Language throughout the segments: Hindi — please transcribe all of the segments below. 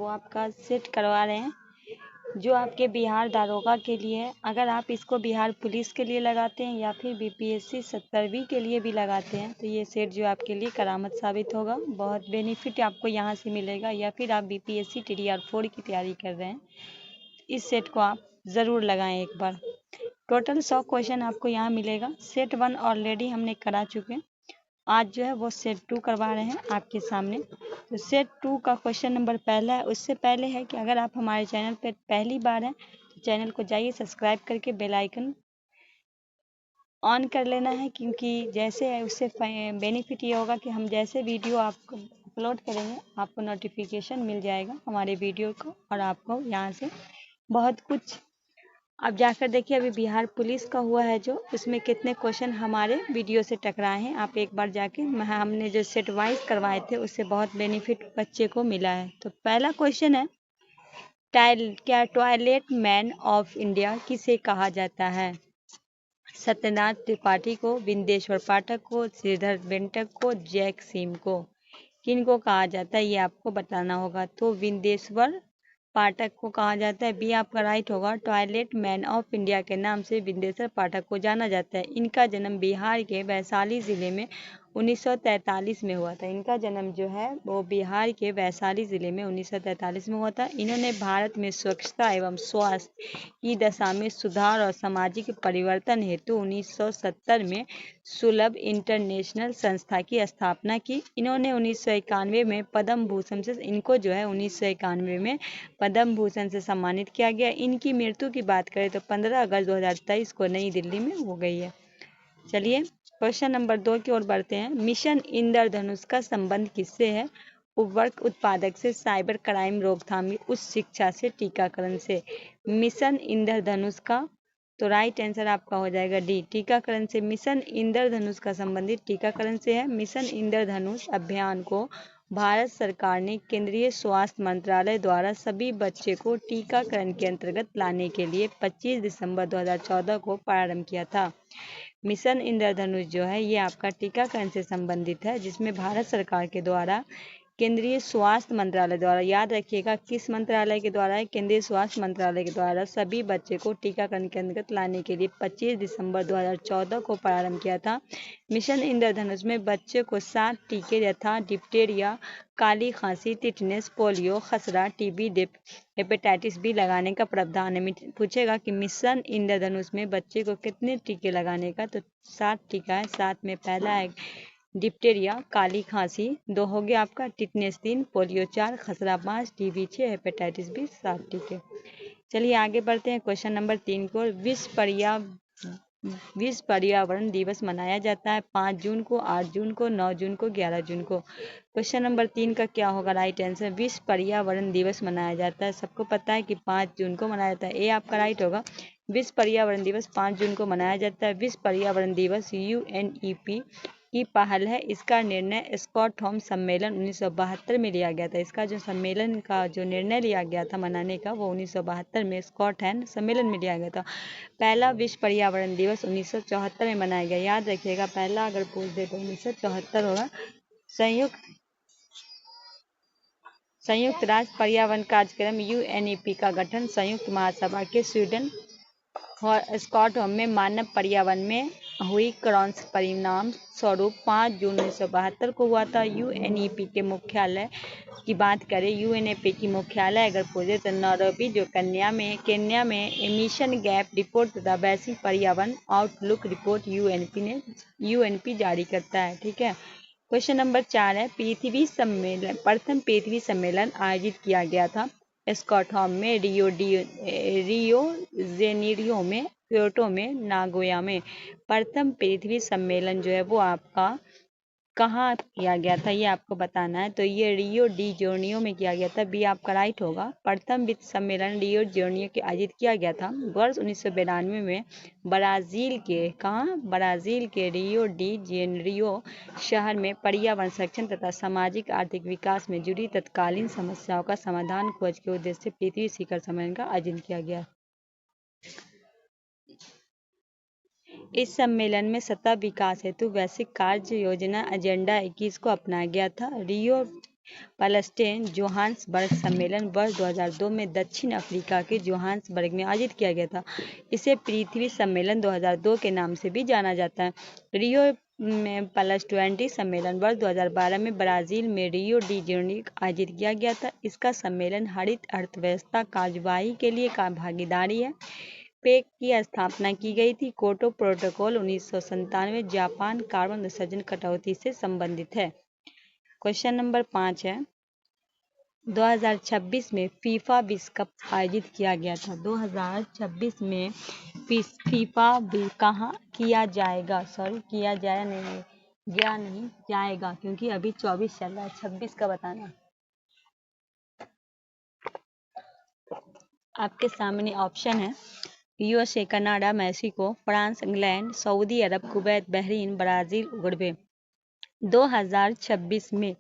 वो आपका सेट करवा रहे हैं, जो आपके बिहार दारोगा के लिए है। अगर आप इसको बिहार पुलिस के लिए लगाते हैं या फिर बीपीएससी 70वीं के लिए भी लगाते हैं तो ये सेट जो आपके लिए करामत साबित होगा। बहुत बेनिफिट आपको यहाँ से मिलेगा। या फिर आप बीपीएससी TDR4 की तैयारी कर रहे हैं, इस सेट को आप ज़रूर लगाएं एक बार। टोटल 100 क्वेश्चन आपको यहाँ मिलेगा। सेट 1 ऑलरेडी हमने करा चुके हैं, आज जो है वो सेट 2 करवा रहे हैं आपके सामने। तो सेट 2 का क्वेश्चन नंबर पहला है। उससे पहले है कि अगर आप हमारे चैनल पर पहली बार हैं तो चैनल को जाइए सब्सक्राइब करके बेल आइकन ऑन कर लेना है, क्योंकि जैसे है उससे बेनिफिट ये होगा कि हम जैसे वीडियो आपको अपलोड करेंगे आपको नोटिफिकेशन मिल जाएगा हमारे वीडियो को, और आपको यहाँ से बहुत कुछ अब जाकर देखिए। अभी बिहार पुलिस का हुआ है जो, उसमें कितने क्वेश्चन हमारे वीडियो से टकराए हैं। आप एक बार जाके हमने जो सेट वाइज करवाए थे उससे बहुत बेनिफिट बच्चे को मिला है। तो पहला क्वेश्चन है, क्या टॉयलेट मैन ऑफ इंडिया किसे कहा जाता है? सत्यनाथ त्रिपाठी को, बिंदेश्वर पाठक को, श्रीधर वेंकट को, जैक सिंह को। किनको कहा जाता है ये आपको बताना होगा। तो बिंदेश्वर पाठक को कहा जाता है। बी आपका राइट होगा। टॉयलेट मैन ऑफ इंडिया के नाम से बिंदेश्वर पाठक को जाना जाता है। इनका जन्म बिहार के वैशाली ज़िले में 1943 में हुआ था। इनका जन्म जो है वो बिहार के वैशाली ज़िले में 1943 में हुआ था। इन्होंने भारत में स्वच्छता एवं स्वास्थ्य की दशा में सुधार और सामाजिक परिवर्तन हेतु 1970 में सुलभ इंटरनेशनल संस्था की स्थापना की। इन्होंने 1991 में पद्म भूषण से, इनको जो है 1991 में पद्म भूषण से सम्मानित किया गया। इनकी मृत्यु की बात करें तो 15 अगस्त 2023 को नई दिल्ली में हो गई है। चलिए क्वेश्चन नंबर 2 की ओर बढ़ते हैं। मिशन इंद्रधनुष का संबंध किससे है? उर्वरक उत्पादक से, साइबर क्राइम रोकथाम, उच्च शिक्षा से, टीकाकरण से। मिशन इंद्रधनुष का तो राइट आंसर आपका हो जाएगा डी, टीकाकरण से। मिशन इंद्रधनुष का संबंधित टीकाकरण से है। मिशन इंद्रधनुष अभियान को भारत सरकार ने केंद्रीय स्वास्थ्य मंत्रालय द्वारा सभी बच्चे को टीकाकरण के अंतर्गत लाने के लिए 25 दिसंबर 2014 को प्रारंभ किया था। मिशन इंद्रधनुष जो है ये आपका टीकाकरण से संबंधित है, जिसमें भारत सरकार के द्वारा केंद्रीय स्वास्थ्य मंत्रालय द्वारा, याद रखिएगा किस मंत्रालय के द्वारा है, केंद्रीय स्वास्थ्य मंत्रालय के द्वारा सभी बच्चे को टीकाकरण के अंतर्गत लाने के लिए 25 दिसंबर 2014 को प्रारंभ किया था। मिशन इंद्रधनुष में बच्चे को 7 टीके यथा डिप्टेरिया, काली खांसी, टिटनेस, पोलियो, खसरा, टीबी, हेपेटाइटिस बी लगाने का प्रावधान है। पूछेगा कि मिशन इंद्रधनुष में बच्चे को कितने टीके लगाने का, तो 7 टीका है। 7 में पहला है डिप्टेरिया, काली खांसी 2 हो गया आपका, टिटनेस 3, पोलियो 4, खसरा 5, टीबी 6, हेपेटाइटिस बी 7 टीके। चलिए आगे बढ़ते हैं क्वेश्चन नंबर 3 को। विश्व पर्यावरण दिवस मनाया जाता है 5 जून को, 8 जून को, 9 जून को, 11 जून को। क्वेश्चन नंबर 3 का क्या होगा राइट आंसर? विश्व पर्यावरण दिवस मनाया जाता है, सबको पता है कि 5 जून को मनाया जाता है। ए आपका राइट होगा। विश्व पर्यावरण दिवस 5 जून को मनाया जाता है। विश्व पर्यावरण दिवस UNEP की पहल है। इसका निर्णय स्टॉकहोम सम्मेलन 1972 में लिया गया था। इसका जो सम्मेलन का जो निर्णय लिया गया था मनाने का, वो 1972 में स्टॉकहोम सम्मेलन में लिया गया था। पहला विश्व पर्यावरण दिवस 1974 में मनाया गया। याद रखिएगा, पहला अगर पूछ दे तो 1974 होगा। संयुक्त राष्ट्र पर्यावरण कार्यक्रम UNEP का गठन संयुक्त महासभा के स्वीडन और स्टॉकहोम में मानव पर्यावरण में हुई क्रॉस परिणाम स्वरूप 5 जून 1972 को हुआ था। UNEP के मुख्यालय की बात करें, UNEP की मुख्यालय अगर पूछे तो नैरोबी जो केन्या में एमिशन गैप रिपोर्ट तथा वैश्विक पर्यावरण आउटलुक रिपोर्ट UNEP जारी करता है। ठीक है। क्वेश्चन नंबर 4 है, प्रथम पृथ्वी सम्मेलन आयोजित किया गया था स्टॉकहोम में, रियो जेनेरियो में, क्योटो में, नागोया में। प्रथम पृथ्वी सम्मेलन जो है वो आपका कहाँ किया गया था ये आपको बताना है। तो ये रियो डी जेनेरियो में किया गया था। बी आपका राइट होगा। प्रथम विश्व सम्मेलन रियो जेनेरियो के आयोजित किया गया था। वर्ष 1992 में ब्राज़ील के रियो डी जेनेरियो शहर में पर्यावरण संरक्षण तथा सामाजिक आर्थिक विकास में जुड़ी तत्कालीन समस्याओं का समाधान खोज के उद्देश्य से पृथ्वी शिखर सम्मेलन का आयोजन किया गया। इस सम्मेलन में सतत विकास हेतु वैश्विक कार्य योजना एजेंडा 21 को अपनाया गया था। रियो पैलेस्टाइन जोहान्सबर्ग सम्मेलन वर्ष 2002 में दक्षिण अफ्रीका के जोहान्सबर्ग में आयोजित किया गया था। इसे पृथ्वी सम्मेलन 2002 के नाम से भी जाना जाता है। रियो में प्लस 20 सम्मेलन वर्ष 2012 में ब्राजील में रियो डी जेनेरियो आयोजित किया गया था। इसका सम्मेलन हरित अर्थव्यवस्था कार्यवाही के लिए भागीदारी है। पेक की स्थापना की गई थी। क्योटो प्रोटोकॉल 1997 जापान कार्बन उत्सर्जन कटौती से संबंधित है। क्वेश्चन नंबर 5 है, 2026 में फीफा विश्व कप आयोजित किया गया था। 2026 में फीफा कहाँ किया जाएगा? सॉरी, किया जाए नहीं जाएगा, क्योंकि अभी 24 चल रहा है, 26 का बताना। आपके सामने ऑप्शन है USA, Canada, Mexico, France, England, Saudi Arab, Kuwait, Bahrain, Brazil, Uruguay. 2026 में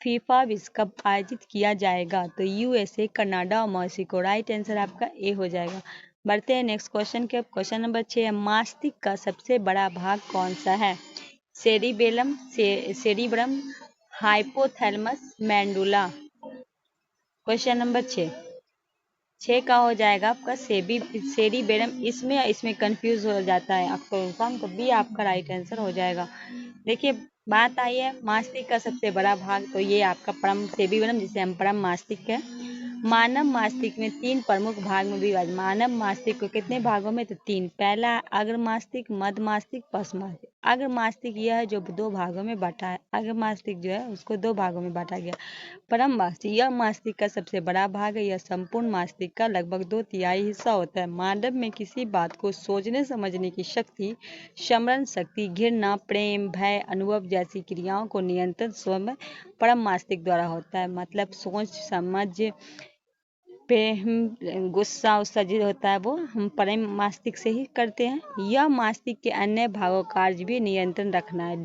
फीफा विश्व कप आयोजित किया जाएगा, तो यूएसए, कनाडा और मैक्सिको। राइट आंसर आपका ए हो जाएगा। बढ़ते हैं नेक्स्ट क्वेश्चन के। क्वेश्चन नंबर 6 है, मस्तिष्क का सबसे बड़ा भाग कौन सा है? Cerebrum, hypothalamus, medulla. Question number 6 का हो जाएगा आपका सेरिबेरम। इसमें कंफ्यूज हो जाता है आपको इंसान, तो बी आपका राइट आंसर हो जाएगा। देखिए, बात आई है मस्तिष्क का सबसे बड़ा भाग, तो ये आपका परम सेरिबेरम, जिसे हम परम मस्तिष्क है। मानव मस्तिष्क में 3 प्रमुख भाग में विभाजित। मानव मस्तिष्क को कितने भागों में? तो 3। पहला अग्र मस्तिष्क, मध्य मस्तिष्क, पश्च मस्तिष्क। अग्र मस्तिष्क यह है जो 2 भागों में बांटा है। अग्र मस्तिष्क जो है उसको 2 भागों में बांटा गया। परम मस्तिष्क, यह मस्तिष्क का सबसे बड़ा भाग है। यह संपूर्ण मस्तिष्क का लगभग 2/3 हिस्सा होता है। मानव में किसी बात को सोचने समझने की शक्ति, स्मरण शक्ति, घृणा, प्रेम, भय, अनुभव जैसी क्रियाओं को नियंत्रण स्वयं परम मस्तिष्क द्वारा होता है। मतलब सोच समझ पे गुस्सा उस्सा जो होता है वो हम परम मस्तिष्क से ही करते हैं। यह मस्तिष्क के अन्य भागों का कार्य भी नियंत्रण रखना है।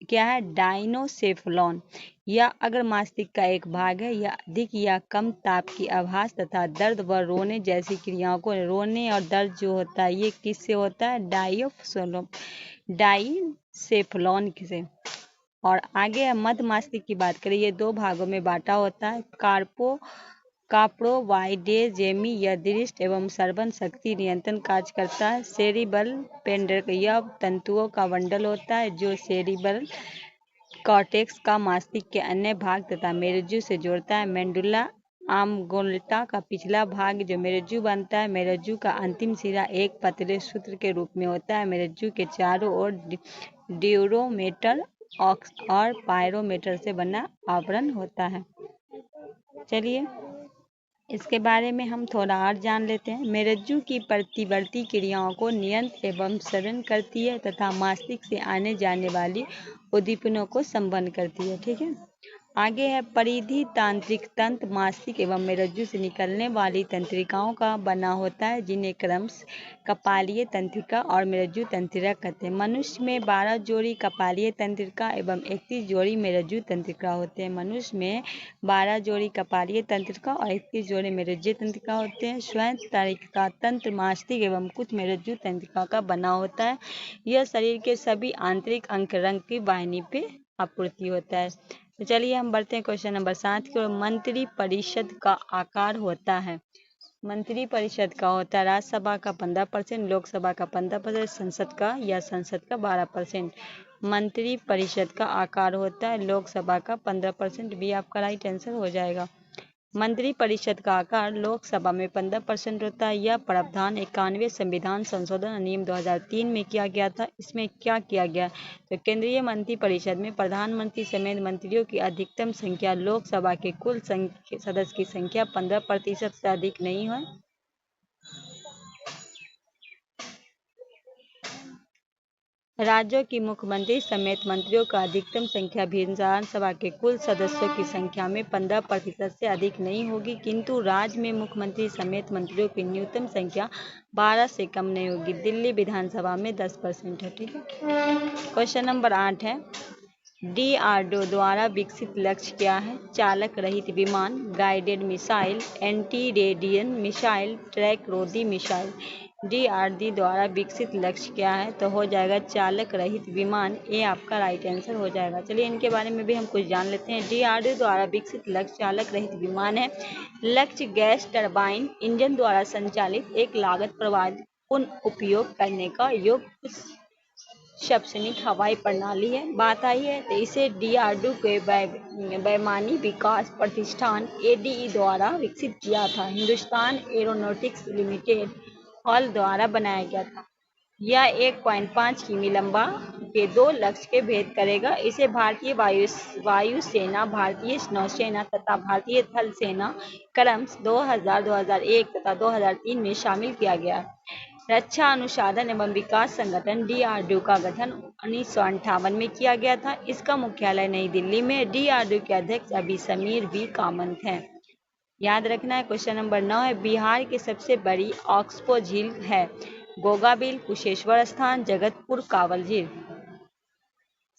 क्या है? डायनोसेफलॉन। यह अग्र मस्तिष्क का एक भाग है। यह अधिक या कम ताप की आभास तथा दर्द व रोने जैसी क्रियाओं को, रोने और दर्द जो होता है ये किससे होता है? डाइसेफलॉन से। और आगे है मध्य मस्तिष्क की बात करें, ये 2 भागों में बांटा होता है। काप्रोवाइडेजेमी, यह दृष्टि एवं श्रवण शक्ति नियंत्रण कार्य करता है। सेरिबल पेंडर, यह तंतुओं का बंडल होता है जो सेरिबल कॉर्टेक्स का मस्तिष्क के अन्य भाग तथा मेरुज्जु से जोड़ता है। मेडुला ऑब्लांगेटा का पिछला भाग जो मेरुज्जु बनता है। मेरुज्जु का अंतिम सिरा एक पतले सूत्र के रूप में होता है। मेरुज्जु के चारों ओर ड्यूरोमेटर और पायरोमीटर से बना आवरण होता है। चलिए इसके बारे में हम थोड़ा और जान लेते हैं। मेरुज्जु की प्रतिवर्ती क्रियाओं को नियंत्रित एवं सरण करती है तथा मस्तिष्क से आने जाने वाली उद्दीपनों को संपन्न करती है। ठीक है, आगे है परिधि तांत्रिक तंत्र मस्तिष्क एवं मेरुज्जु से निकलने वाली तंत्रिकाओं का बना होता है, जिन्हें क्रमशः कपालीय तंत्रिका और मेरुज्जु तंत्रिका कहते हैं। मनुष्य में 12 जोड़ी कपालीय तंत्रिका एवं 31 जोड़ी मेरुज्जु तंत्रिका होते हैं। मनुष्य में 12 जोड़ी कपालीय तंत्रिका और 31 जोड़ी मेरुज्जु तंत्रिका होते हैं। स्वयं तंत्रिका तंत्र मस्तिष्क एवं कुछ मेरुज्जु तंत्रिका का बना होता है। यह शरीर के सभी आंतरिक अंग रंग की वाहिनी पे आपूर्ति होता है। तो चलिए हम बढ़ते हैं क्वेश्चन नंबर 7 की ओर। मंत्री परिषद का आकार होता है। मंत्री परिषद का होता है राज्यसभा का 15%, लोकसभा का 15%, संसद का 12%। मंत्री परिषद का आकार होता है लोकसभा का 15%। भी आपका राइट आंसर हो जाएगा। मंत्री परिषद का आकार लोकसभा में 15% होता है। यह प्रावधान 91वें संविधान संशोधन अधिनियम 2003 में किया गया था। इसमें क्या किया गया? तो केंद्रीय मंत्री परिषद में प्रधानमंत्री समेत मंत्रियों की अधिकतम संख्या लोकसभा के कुल सदस्य की संख्या 15% से अधिक नहीं है। राज्यों की मुख्यमंत्री समेत मंत्रियों का अधिकतम संख्या विधानसभा के कुल सदस्यों की संख्या में 15% से अधिक नहीं होगी, किंतु राज्य में मुख्यमंत्री समेत मंत्रियों की न्यूनतम संख्या 12 से कम नहीं होगी। दिल्ली विधानसभा में 10% है। ठीक है, क्वेश्चन नंबर 8 है, DRDO द्वारा विकसित लक्ष्य क्या है? चालक रहित विमान, guided missile, anti radiation missile, track रोधी मिसाइल। DRD द्वारा विकसित लक्ष्य क्या है? तो हो जाएगा चालक रहित विमान। ये आपका राइट आंसर हो जाएगा। चलिए इनके बारे में भी हम कुछ जान लेते हैं। DRD द्वारा विकसित लक्ष्य चालक रहित विमान है। लक्ष्य गैस टरबाइन इंजन द्वारा संचालित एक लागत प्रभावी पुनः उपयोग करने का योग्य शैक्षणिक हवाई प्रणाली है। बात आई है तो इसे DRDO के वैमानिक विकास प्रतिष्ठान ADE द्वारा विकसित किया था। हिंदुस्तान एरोनॉटिक्स लिमिटेड हॉल द्वारा बनाया गया था। यह 1.5 किमी लंबा के 2 लक्ष्य के भेद करेगा। इसे भारतीय वायुसेना, भारतीय नौसेना तथा भारतीय थल सेना क्रमशः 2000, 2001 तथा 2003 में शामिल किया गया। रक्षा अनुसंधान एवं विकास संगठन DRDO का गठन 1958 में किया गया था। इसका मुख्यालय नई दिल्ली में। DRDO के अध्यक्ष अभी समीर V कामत हैं। याद रखना है। क्वेश्चन नंबर 9 है, बिहार की सबसे बड़ी ऑक्सबो झील है? गोगाबिल, कुशेश्वर स्थान, जगतपुर, कांवर झील।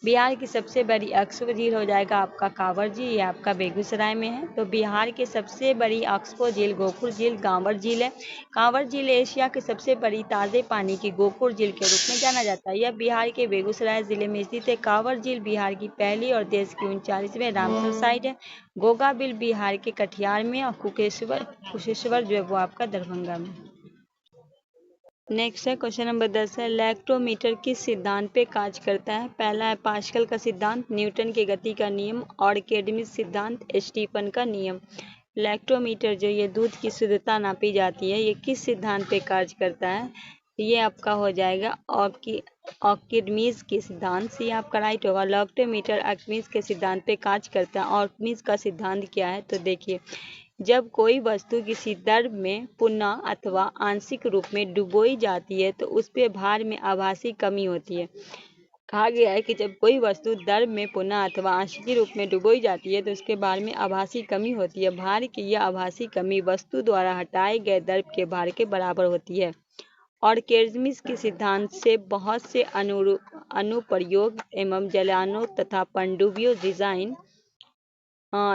बिहार की सबसे बड़ी ऑक्सबो झील हो जाएगा आपका कांवर झील। ये आपका बेगूसराय में है। तो बिहार की सबसे बड़ी ऑक्सबो झील गोकुल झील, कांवर झील है। कांवर झील एशिया की सबसे बड़ी ताजे पानी की गोकुल झील के रूप में जाना जाता है। यह बिहार के बेगूसराय जिले में स्थित है। कांवर झील बिहार की पहली और देश की 39वीं रामसर साइट है। गोगाबिल बिहार के कटिहार में और कुशेश्वर जो है वो आपका दरभंगा में। नेक्स्ट है क्वेश्चन नंबर 10 है, इलेक्ट्रोमीटर किस सिद्धांत पे कार्य करता है? पहला है पास्कल का सिद्धांत, न्यूटन के गति का नियम, आर्किमिडीज सिद्धांत, स्टीफन का नियम। इलेक्ट्रोमीटर जो ये दूध की शुद्धता नापी जाती है, ये किस सिद्धांत पे कार्य करता है? ये आपका हो जाएगा आर्किमिडीज के सिद्धांत से। आपका राइट होगा। इलेक्ट्रोमीटर आर्किमिडीज के सिद्धांत पे कार्य करता है। आर्किमिडीज का सिद्धांत क्या है? तो देखिए, जब कोई वस्तु किसी द्रव में पुनः अथवा आंशिक रूप में डुबोई जाती है तो उस पे भार में आभासी कमी होती है। कहा गया है कि जब कोई वस्तु द्रव में पुनः अथवा आंशिक रूप में डुबोई जाती है तो उसके भार में आभासी कमी होती है। भार की यह आभासी कमी वस्तु द्वारा हटाए गए द्रव के भार के बराबर होती है। और आर्किमिडीज के सिद्धांत से बहुत से अनुप्रयोग एवं जलानों तथा पनडुब्बियों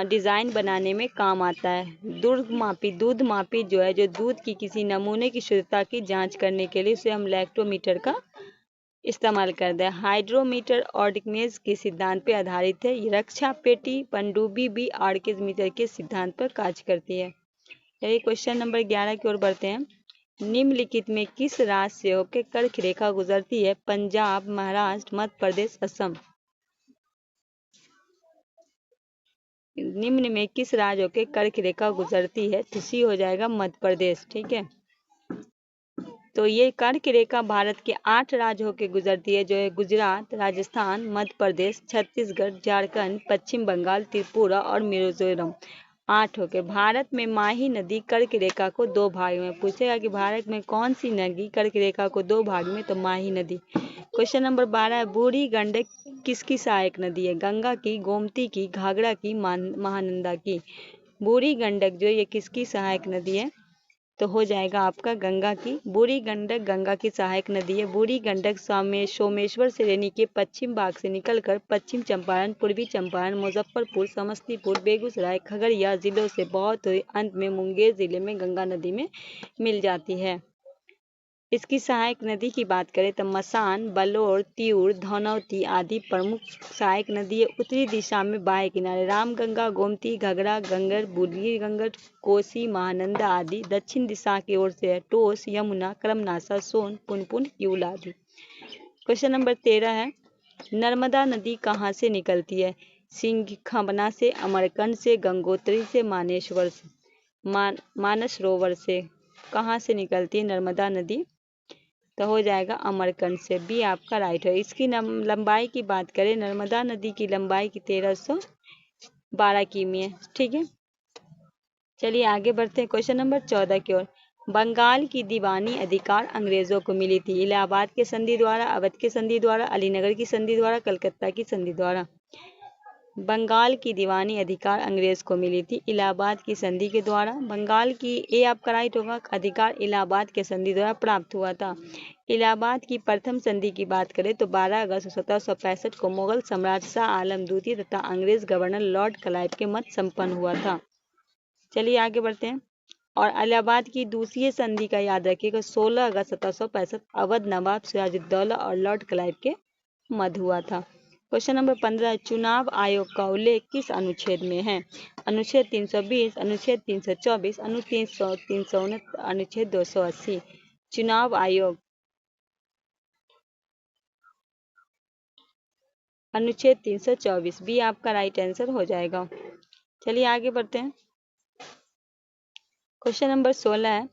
डिज़ाइन बनाने में काम आता है। दूध मापी जो है, जो दूध की किसी नमूने की शुद्धता की जांच करने के लिए उसे हम इलेक्ट्रोमीटर का इस्तेमाल करते हैं। हाइड्रोमीटर आर्किमिडीज के सिद्धांत पर आधारित है। रक्षा पेटी पनडुब्बी भी आर्किमिडीज के सिद्धांत पर कार्य करती है। यही क्वेश्चन नंबर 11 की ओर बढ़ते हैं। निम्नलिखित में किस राज्य से होकर कर्क रेखा गुजरती है? पंजाब, महाराष्ट्र, मध्य प्रदेश, असम। निम्न में किस राज्य के कर्क रेखा गुजरती है? तो सी हो जाएगा मध्य प्रदेश। ठीक है, तो ये कर्क रेखा भारत के 8 राज्यों के गुजरती है, जो है गुजरात, राजस्थान, मध्य प्रदेश, छत्तीसगढ़, झारखंड, पश्चिम बंगाल, त्रिपुरा और मिजोरम। 8 हो गए। भारत में माही नदी कर्क रेखा को 2 भाग में पूछेगा कि भारत में कौन सी नदी कर्क रेखा को 2 भाग में? तो माही नदी। क्वेश्चन नंबर 12 है, बूढ़ी गंडक किसकी सहायक नदी है? गंगा की, गोमती की, घाघरा की, महानंदा की। बूढ़ी गंडक जो ये किसकी सहायक नदी है? तो हो जाएगा आपका गंगा की। बूढ़ी गंडक गंगा की सहायक नदी है। बूढ़ी गंडक सोमेश्वर श्रेणी के पश्चिम भाग से निकलकर पश्चिम चंपारण, पूर्वी चंपारण, मुजफ्फरपुर, समस्तीपुर, बेगूसराय, खगड़िया जिलों से बहुत हुए अंत में मुंगेर जिले में गंगा नदी में मिल जाती है। इसकी सहायक नदी की बात करें तो मसान, बलौर, तिऊर, धनौती आदि प्रमुख सहायक नदी है। उत्तरी दिशा में बाएं किनारे रामगंगा, गोमती, घगरा, गंगर, बूढ़ी गंगर, कोसी, महानंदा आदि। दक्षिण दिशा की ओर से है टोस, यमुना, कर्मनासा, सोन, पुनपुन, किऊल आदि। क्वेश्चन नंबर 13 है, नर्मदा नदी कहाँ से निकलती है? सिंघखमना से, अमरकंड से, गंगोत्री से, मानेश्वर से, मानसरोवर से। कहाँ से निकलती है नर्मदा नदी? तो हो जाएगा अमरकंड से। बी आपका राइट है। इसकी लंबाई की बात करें, नर्मदा नदी की लंबाई की 1312 किमी है। ठीक है, चलिए आगे बढ़ते हैं क्वेश्चन नंबर 14 की ओर। बंगाल की दीवानी अधिकार अंग्रेजों को मिली थी? इलाहाबाद के संधि द्वारा, अवध के संधि द्वारा, अलीनगर की संधि द्वारा, कलकत्ता की संधि द्वारा। बंगाल की दीवानी अधिकार अंग्रेज को मिली थी इलाहाबाद की संधि के द्वारा। बंगाल की ए आपका राइट होगा, अधिकार इलाहाबाद के संधि द्वारा प्राप्त हुआ था। इलाहाबाद की प्रथम संधि की बात करें तो 12 अगस्त 1765 को मुगल सम्राट शाह आलम द्वितीय तथा अंग्रेज गवर्नर लॉर्ड क्लाइव के मध्य संपन्न हुआ था। चलिए आगे बढ़ते हैं। और इलाहाबाद की दूसरी संधि का याद रखिएगा 16 अगस्त 1765 अवध नवाब सिराजुद्दौला और लॉर्ड क्लाइव के मध्य हुआ था। क्वेश्चन नंबर 15, चुनाव आयोग का उल्लेख किस अनुच्छेद में है? अनुच्छेद 320, अनुच्छेद 324, अनुच्छेद 319, अनुच्छेद 280। चुनाव आयोग अनुच्छेद 324 बी आपका राइट आंसर हो जाएगा। चलिए आगे बढ़ते हैं। क्वेश्चन नंबर 16 है,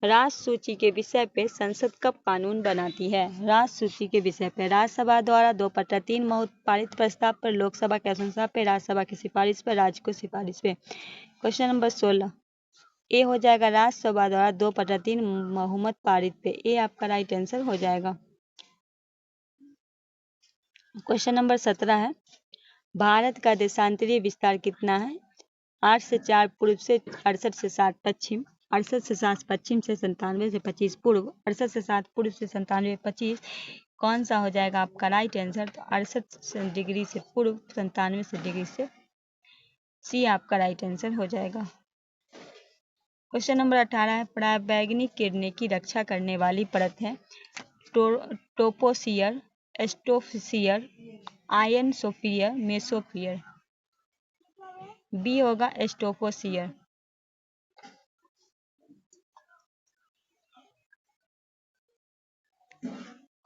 राष्ट्र सूची के विषय पे संसद कब कानून बनाती है? राष्ट्र सूची के विषय पे राज्यसभा द्वारा 2/3 बहुमत पारित प्रस्ताव पर, लोकसभा के अनुशंसा पे, राज्यसभा की सिफारिश पर, राज्य को सिफारिश पे। क्वेश्चन नंबर 16 ए हो जाएगा राज्यसभा द्वारा 2/3 बहुमत पारित पे। ए आपका राइट आंसर हो जाएगा। क्वेश्चन नंबर 17 है, भारत का देशांतरीय विस्तार कितना है? 8 से 4 पूर्व से 68 से 60 पश्चिम, 68 से 60 पश्चिम से 97 से 25 पूर्व, 68 से 60 पूर्व से 97 25। कौन सा हो जाएगा आपका राइट आंसर? तो 68 डिग्री से पूर्व, 97 डिग्री से सी आपका राइट आंसर हो जाएगा। क्वेश्चन नंबर 18 है, पराबैंगनी किरणें की रक्षा करने वाली परत है troposphere, stratosphere, ionosphere, mesosphere. B होगा स्ट्रेटोस्फियर।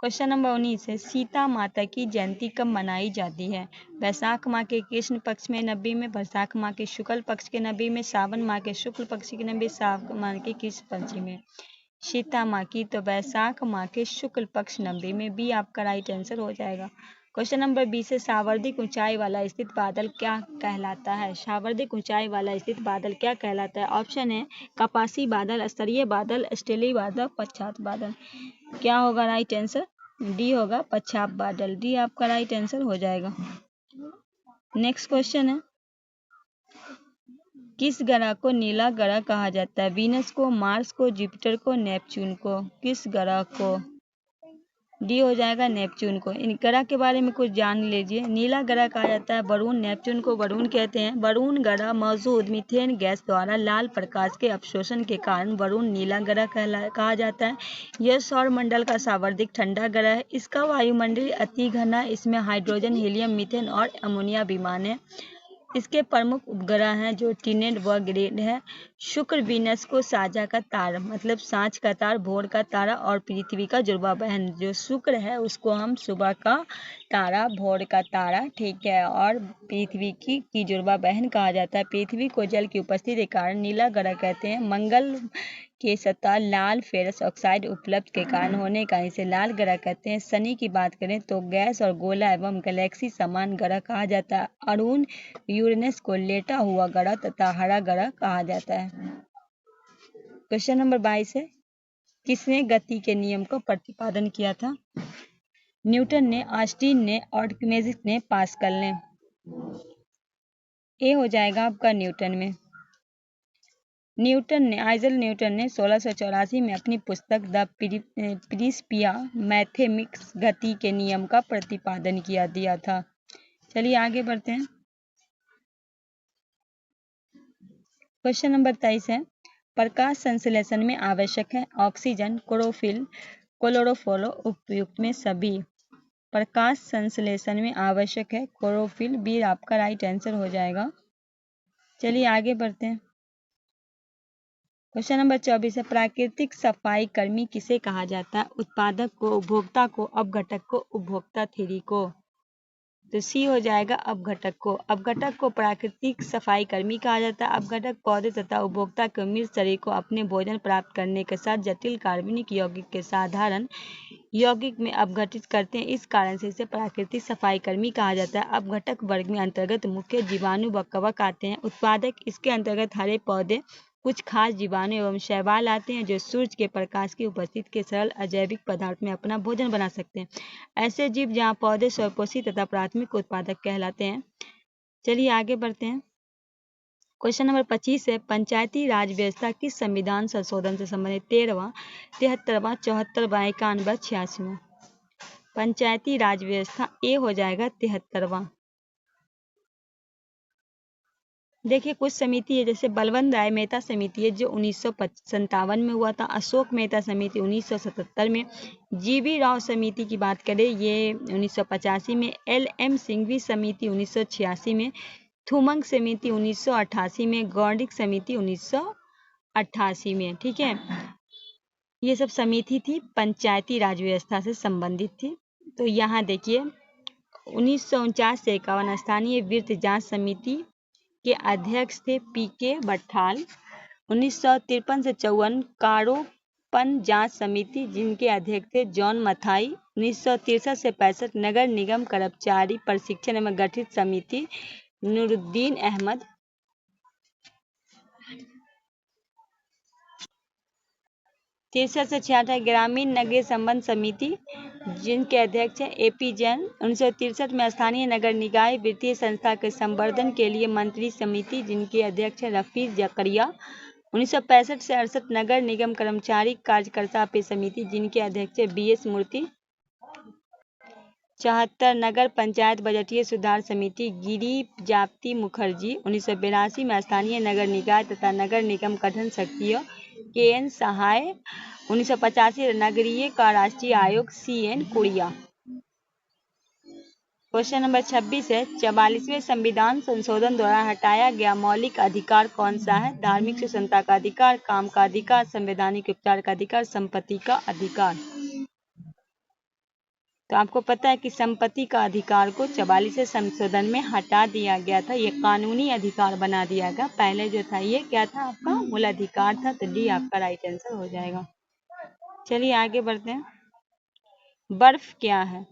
क्वेश्चन नंबर 19 है, सीता माता की जयंती कब मनाई जाती है? वैशाख माह के कृष्ण पक्ष में नबी में, वैशाख माह के शुक्ल पक्ष के नबी में, सावन माह के शुक्ल पक्ष के नबी, सावन माह के कृष्ण पंचमी में। सीता माँ की तो वैशाख माह के शुक्ल पक्ष नबी में। बी आपका राइट आंसर हो जाएगा। क्वेश्चन नंबर 20 है, सावर्धिक ऊंचाई वाला स्थित बादल क्या कहलाता है? सावर्धिक ऊंचाई वाला स्थित बादल क्या कहलाता है? ऑप्शन है कपासी बादल, स्तरीय बादल, स्टेली बादल, पश्चात बादल। क्या होगा राइट आंसर? डी होगा पश्चात बादल। डी आपका राइट आंसर हो जाएगा। नेक्स्ट क्वेश्चन है, किस ग्रह को नीला ग्रह कहा जाता है? वीनस को, मार्स को, जुपिटर को, नेपच्यून को। किस ग्रह को? डी हो जाएगा नेपच्यून को। इन ग्रह के बारे में कुछ जान लीजिए। नीला ग्रह कहा जाता है वरुण, नेपच्यून को वरुण कहते हैं। वरुण ग्रह मौजूद मीथेन गैस द्वारा लाल प्रकाश के अवशोषण के कारण वरुण नीला ग्रह कहा जाता है। यह सौरमंडल का सर्वाधिक ठंडा ग्रह है। इसका वायुमंडल अति घना है। इसमें हाइड्रोजन, हीलियम, मीथेन और अमोनिया विमान है। इसके प्रमुख उपग्रह हैं जो टिनेड व ग्रेड है। शुक्र वीनस को साझा का तारा, मतलब सांझ का तारा, भोर का तारा और पृथ्वी का जुड़वा बहन। जो शुक्र है उसको हम सुबह का तारा, भोर का तारा, ठीक है, और पृथ्वी की जुड़वा बहन कहा जाता है। पृथ्वी को जल की उपस्थिति के कारण नीला ग्रह कहते हैं। मंगल के सतह लाल फेरस ऑक्साइड उपलब्ध के कारण होने का इसे लाल ग्रह कहते हैं। शनि की बात करें तो गैस और गोला एवं गैलेक्सी समान ग्रह कहा जाता है। अरुण यूरेनस को लेटा हुआ ग्रह तथा हरा ग्रह कहा जाता है। क्वेश्चन नंबर 22 है, किसने गति के नियम को प्रतिपादन किया था? न्यूटन ने, आइंस्टीन ने, आर्किमिडीज ने, पास्कल ने। ए हो जाएगा आपका न्यूटन में। आइजल न्यूटन ने 1684 में अपनी पुस्तक द प्रिंसिपिया मैथमेटिक्स गति के नियम का प्रतिपादन दिया था। चलिए आगे बढ़ते हैं। क्वेश्चन नंबर 23 है, प्रकाश संश्लेषण में आवश्यक है ऑक्सीजन, क्लोरोफिल, क्लोरोफोरो, उपयुक्त में सभी। प्रकाश संश्लेषण में आवश्यक है क्लोरोफिल। बी आपका राइट आंसर हो जाएगा। चलिए आगे बढ़ते हैं। क्वेश्चन नंबर 24 है, प्राकृतिक सफाई कर्मी किसे कहा जाता है? उत्पादक को, उपभोक्ता को, अपघटक को, उपभोक्ता थ्री को। तो सी हो जाएगा अपघटक को। अपघटक को प्राकृतिक सफाई कर्मी कहा जाता है। अपघटक पौधे तथा उपभोक्ता के मृत शरीर को अपने भोजन प्राप्त करने के साथ जटिल कार्बनिक यौगिक के साधारण यौगिक में अपघटित करते हैं। इस कारण से इसे प्राकृतिक सफाई कर्मी कहा जाता है। अपघटक वर्ग में अंतर्गत मुख्य जीवाणु व कवक आते हैं। उत्पादक इसके अंतर्गत हरे पौधे, कुछ खास जीवाणु एवं शैवाल आते हैं जो सूर्य के प्रकाश की उपस्थिति के सरल अजैविक पदार्थ में अपना भोजन बना सकते हैं। ऐसे जीव जहाँ पौधे स्वपोषी तथा प्राथमिक उत्पादक कहलाते हैं। चलिए आगे बढ़ते हैं। क्वेश्चन नंबर 25 है, पंचायती राज व्यवस्था किस संविधान संशोधन से संबंधित? 13वां, 73वां, 74वां, 91वां, 86वां। पंचायती राज व्यवस्था ए हो जाएगा 73वां। देखिए कुछ समिति है, जैसे बलवंत राय मेहता समिति है जो 1957 में हुआ था, अशोक मेहता समिति 1977 में, जीवी राव समिति की बात करें ये 1985 में, LM सिंघवी समिति 1986 में, थुमंग समिति 1988 में, गौडिक समिति 1988 में। ठीक है, ये सब समिति थी, पंचायती राज व्यवस्था से संबंधित थी। तो यहाँ देखिए 1949 से 51 स्थानीय वित्त जांच समिति के अध्यक्ष थे PK बठाल। 1953 से 54 कारोपन जांच समिति जिनके अध्यक्ष थे जॉन मथाई। 1963 से 65 नगर निगम कर्मचारी प्रशिक्षण एवं गठित समिति नूरुद्दीन अहमद। 63 से 66 ग्रामीण नगरीय संबंध समिति जिनके अध्यक्ष हैं AP जैन। 1963 में स्थानीय नगर निकाय वित्तीय संस्था के संवर्धन के लिए मंत्री समिति जिनके अध्यक्ष हैं रफीक जकरिया। 1965 से 68 नगर निगम कर्मचारी कार्यकर्ता पे समिति जिनके अध्यक्ष हैं BS मूर्ति। 74 नगर पंचायत बजटीय सुधार समिति गिरी जाप्ती मुखर्जी। 1982 में स्थानीय नगर निकाय तथा नगर निगम गठन सक्रिय KN सहाय। 1985 नगरीय का राष्ट्रीय आयोग CN कुड़िया। क्वेश्चन नंबर 26 है 44वें संविधान संशोधन द्वारा हटाया गया मौलिक अधिकार कौन सा है? धार्मिक स्वतंत्रता का अधिकार, काम का अधिकार, संवैधानिक उपचार का अधिकार, संपत्ति का अधिकार। तो आपको पता है कि संपत्ति का अधिकार को 44वें संशोधन में हटा दिया गया था, ये कानूनी अधिकार बना दिया गया। पहले जो था ये क्या था, आपका मूल अधिकार था। तो डी आपका राइट आंसर हो जाएगा। चलिए आगे बढ़ते हैं। बर्फ क्या है?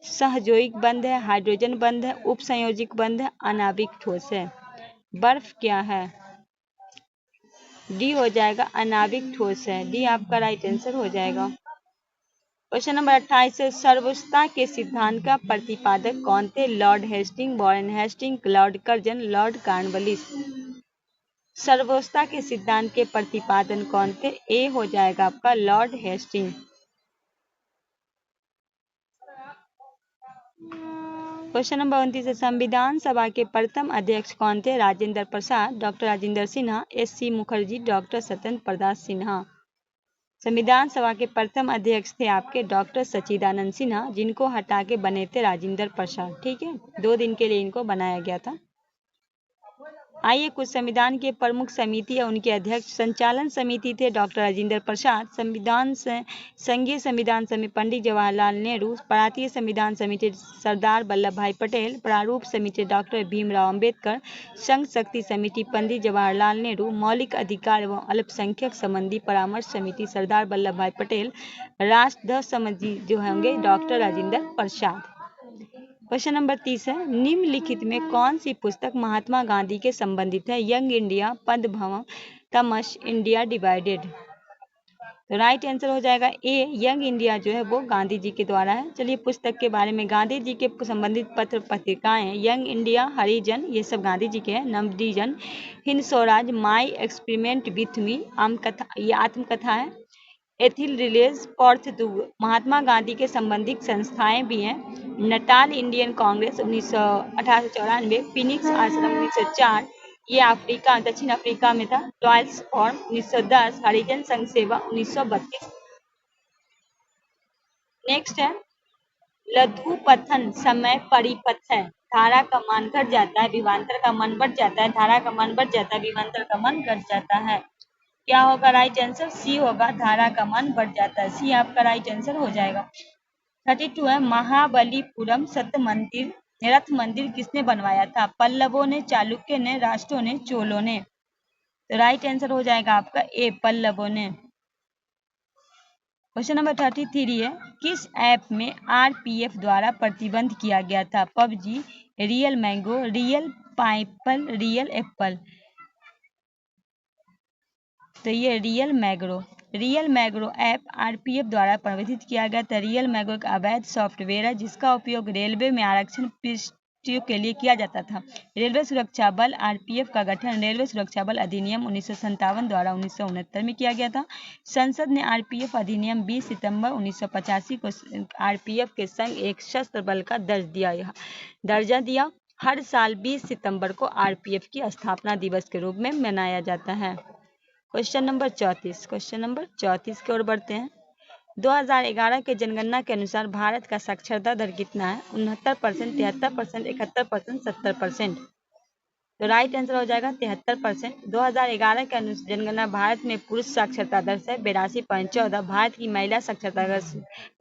सहजोइक बंध है, हाइड्रोजन बंध है, उपसंयोजिक बंध है, अनाविक ठोस है। बर्फ क्या है? डी हो जाएगा, अनाविक ठोस है। डी आपका राइट आंसर हो जाएगा। क्वेश्चन नंबर 28 है सर्वोच्चता के सिद्धांत का प्रतिपादक कौन थे? Lord Hasting, Warren Hasting, lord Curzon, lord Cornwallis. सर्वोच्चता के सिद्धांत के प्रतिपादन कौन थे? ए हो जाएगा आपका लॉर्ड हेस्टिंग। क्वेश्चन नंबर 29 है संविधान सभा के प्रथम अध्यक्ष कौन थे? Rajendra Prasad, doctor Rajendra Sinha, SC Mukherjee, doctor Satyendra Prasad Sinha. संविधान सभा के प्रथम अध्यक्ष थे आपके डॉक्टर सच्चिदानंद सिन्हा, जिनको हटा के बने थे राजेंद्र प्रसाद। ठीक है, 2 दिन के लिए इनको बनाया गया था। आइए कुछ संविधान के प्रमुख समिति या उनके अध्यक्ष। संचालन समिति थे डॉक्टर राजेंद्र प्रसाद, संघीय संविधान समिति पंडित जवाहरलाल नेहरू, प्रांतीय संविधान समिति सरदार वल्लभ भाई पटेल, प्रारूप समिति डॉक्टर भीमराव अंबेडकर, संघ शक्ति समिति पंडित जवाहरलाल नेहरू, मौलिक अधिकार एवं अल्पसंख्यक संबंधी परामर्श समिति सरदार वल्लभ भाई पटेल, राष्ट्रध्वज समिति जो होंगे doctor Rajendra Prasad. Question number 30 है निम्नलिखित में कौन सी पुस्तक महात्मा गांधी के संबंधित है? यंग इंडिया, पद्मभवन, तमस, इंडिया डिवाइडेड। तो राइट आंसर हो जाएगा ए, यंग इंडिया जो है वो गांधी जी के द्वारा है। चलिए पुस्तक के बारे में, गांधी जी के संबंधित पत्र पत्रिकाएं हैं यंग इंडिया, हरिजन, ये सब गांधी जी के हैं। Navjivan, Hind Swaraj, my experiment with me, आत्मकथा, ये आत्मकथा है। एथिल रिलेज, पॉर्थदुग, महात्मा गांधी के संबंधित संस्थाएं भी हैं। नटाल इंडियन कांग्रेस 1894, फिनिक्स आश्रम 1904, ये अफ्रीका, दक्षिण अफ्रीका में था। रॉयल्स फॉर्म 1910, हरिजन संघ सेवा 1932। नेक्स्ट है लघुपथन समय परिपथ है। धारा का मान घट जाता है, विभवांतर का मान बढ़ जाता है, धारा का मान बढ़ जाता है, विभवांतर का मान घट जाता है। क्या होगा राइट आंसर? सी होगा, धारा का मान बढ़ जाता है। सी आपका राइट आंसर हो जाएगा। 32 है महाबलीपुरम सत्य मंदिर, रथ मंदिर किसने बनवाया था? पल्लवों ने, चालुक्य ने, राष्ट्रों ने, चोलों ने। तो राइट आंसर हो जाएगा आपका ए, पल्लवों ने। क्वेश्चन नंबर 33 है किस ऐप में RPF द्वारा प्रतिबंध किया गया था? PUBG, real mango, real pineapple, real Apple. तो ये रियल मैग्रो ऐप RPF द्वारा प्रवर्तित किया गया था। रियल मैग्रो एक अवैध सॉफ्टवेयर है जिसका उपयोग रेलवे में आरक्षण पृष्ठों के लिए किया जाता था। रेलवे सुरक्षा बल RPF का गठन रेलवे सुरक्षा बल अधिनियम 1957 द्वारा 1969 में किया गया था। संसद ने RPF अधिनियम 20 सितंबर 1985 को RPF के संग एक सशस्त्र बल का दर्जा दिया। हर साल 20 सितंबर को आरपीएफ की स्थापना दिवस के रूप में मनाया जाता है। क्वेश्चन नंबर 34, क्वेश्चन नंबर 34 की ओर बढ़ते हैं। 2011 के जनगणना के अनुसार भारत का साक्षरता दर कितना है? 69%, 73%, 71%, 70%। तो राइट आंसर हो जाएगा 73%। 2011 के अनुसार जनगणना भारत में पुरुष साक्षरता दर से 82.14, भारत की महिला साक्षरता दर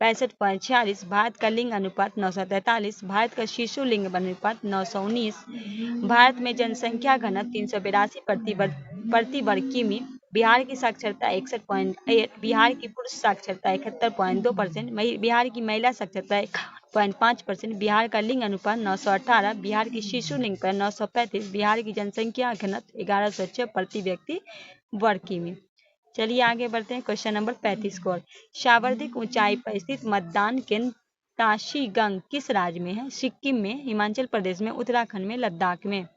65.46, भारत का लिंग अनुपात 943, भारत का शिशु लिंग अनुपात 919, भारत में जनसंख्या घनत्व 382 प्रति वर्ग किमी, बिहार की साक्षरता 61.8, बिहार की पुरुष साक्षरता 71.2%, बिहार की महिला साक्षरता 1.5%, बिहार का लिंग अनुपात 918, बिहार की शिशु लिंग पर 935, बिहार की जनसंख्या घनत्व 1106 प्रति व्यक्ति वर्ग किमी। चलिए आगे बढ़ते हैं क्वेश्चन नंबर 35 को। सर्वाधिक ऊंचाई पर स्थित मतदान केंद्र ताशीगंग किस राज्य में है? सिक्किम में, हिमाचल प्रदेश में, उत्तराखंड में, लद्दाख में।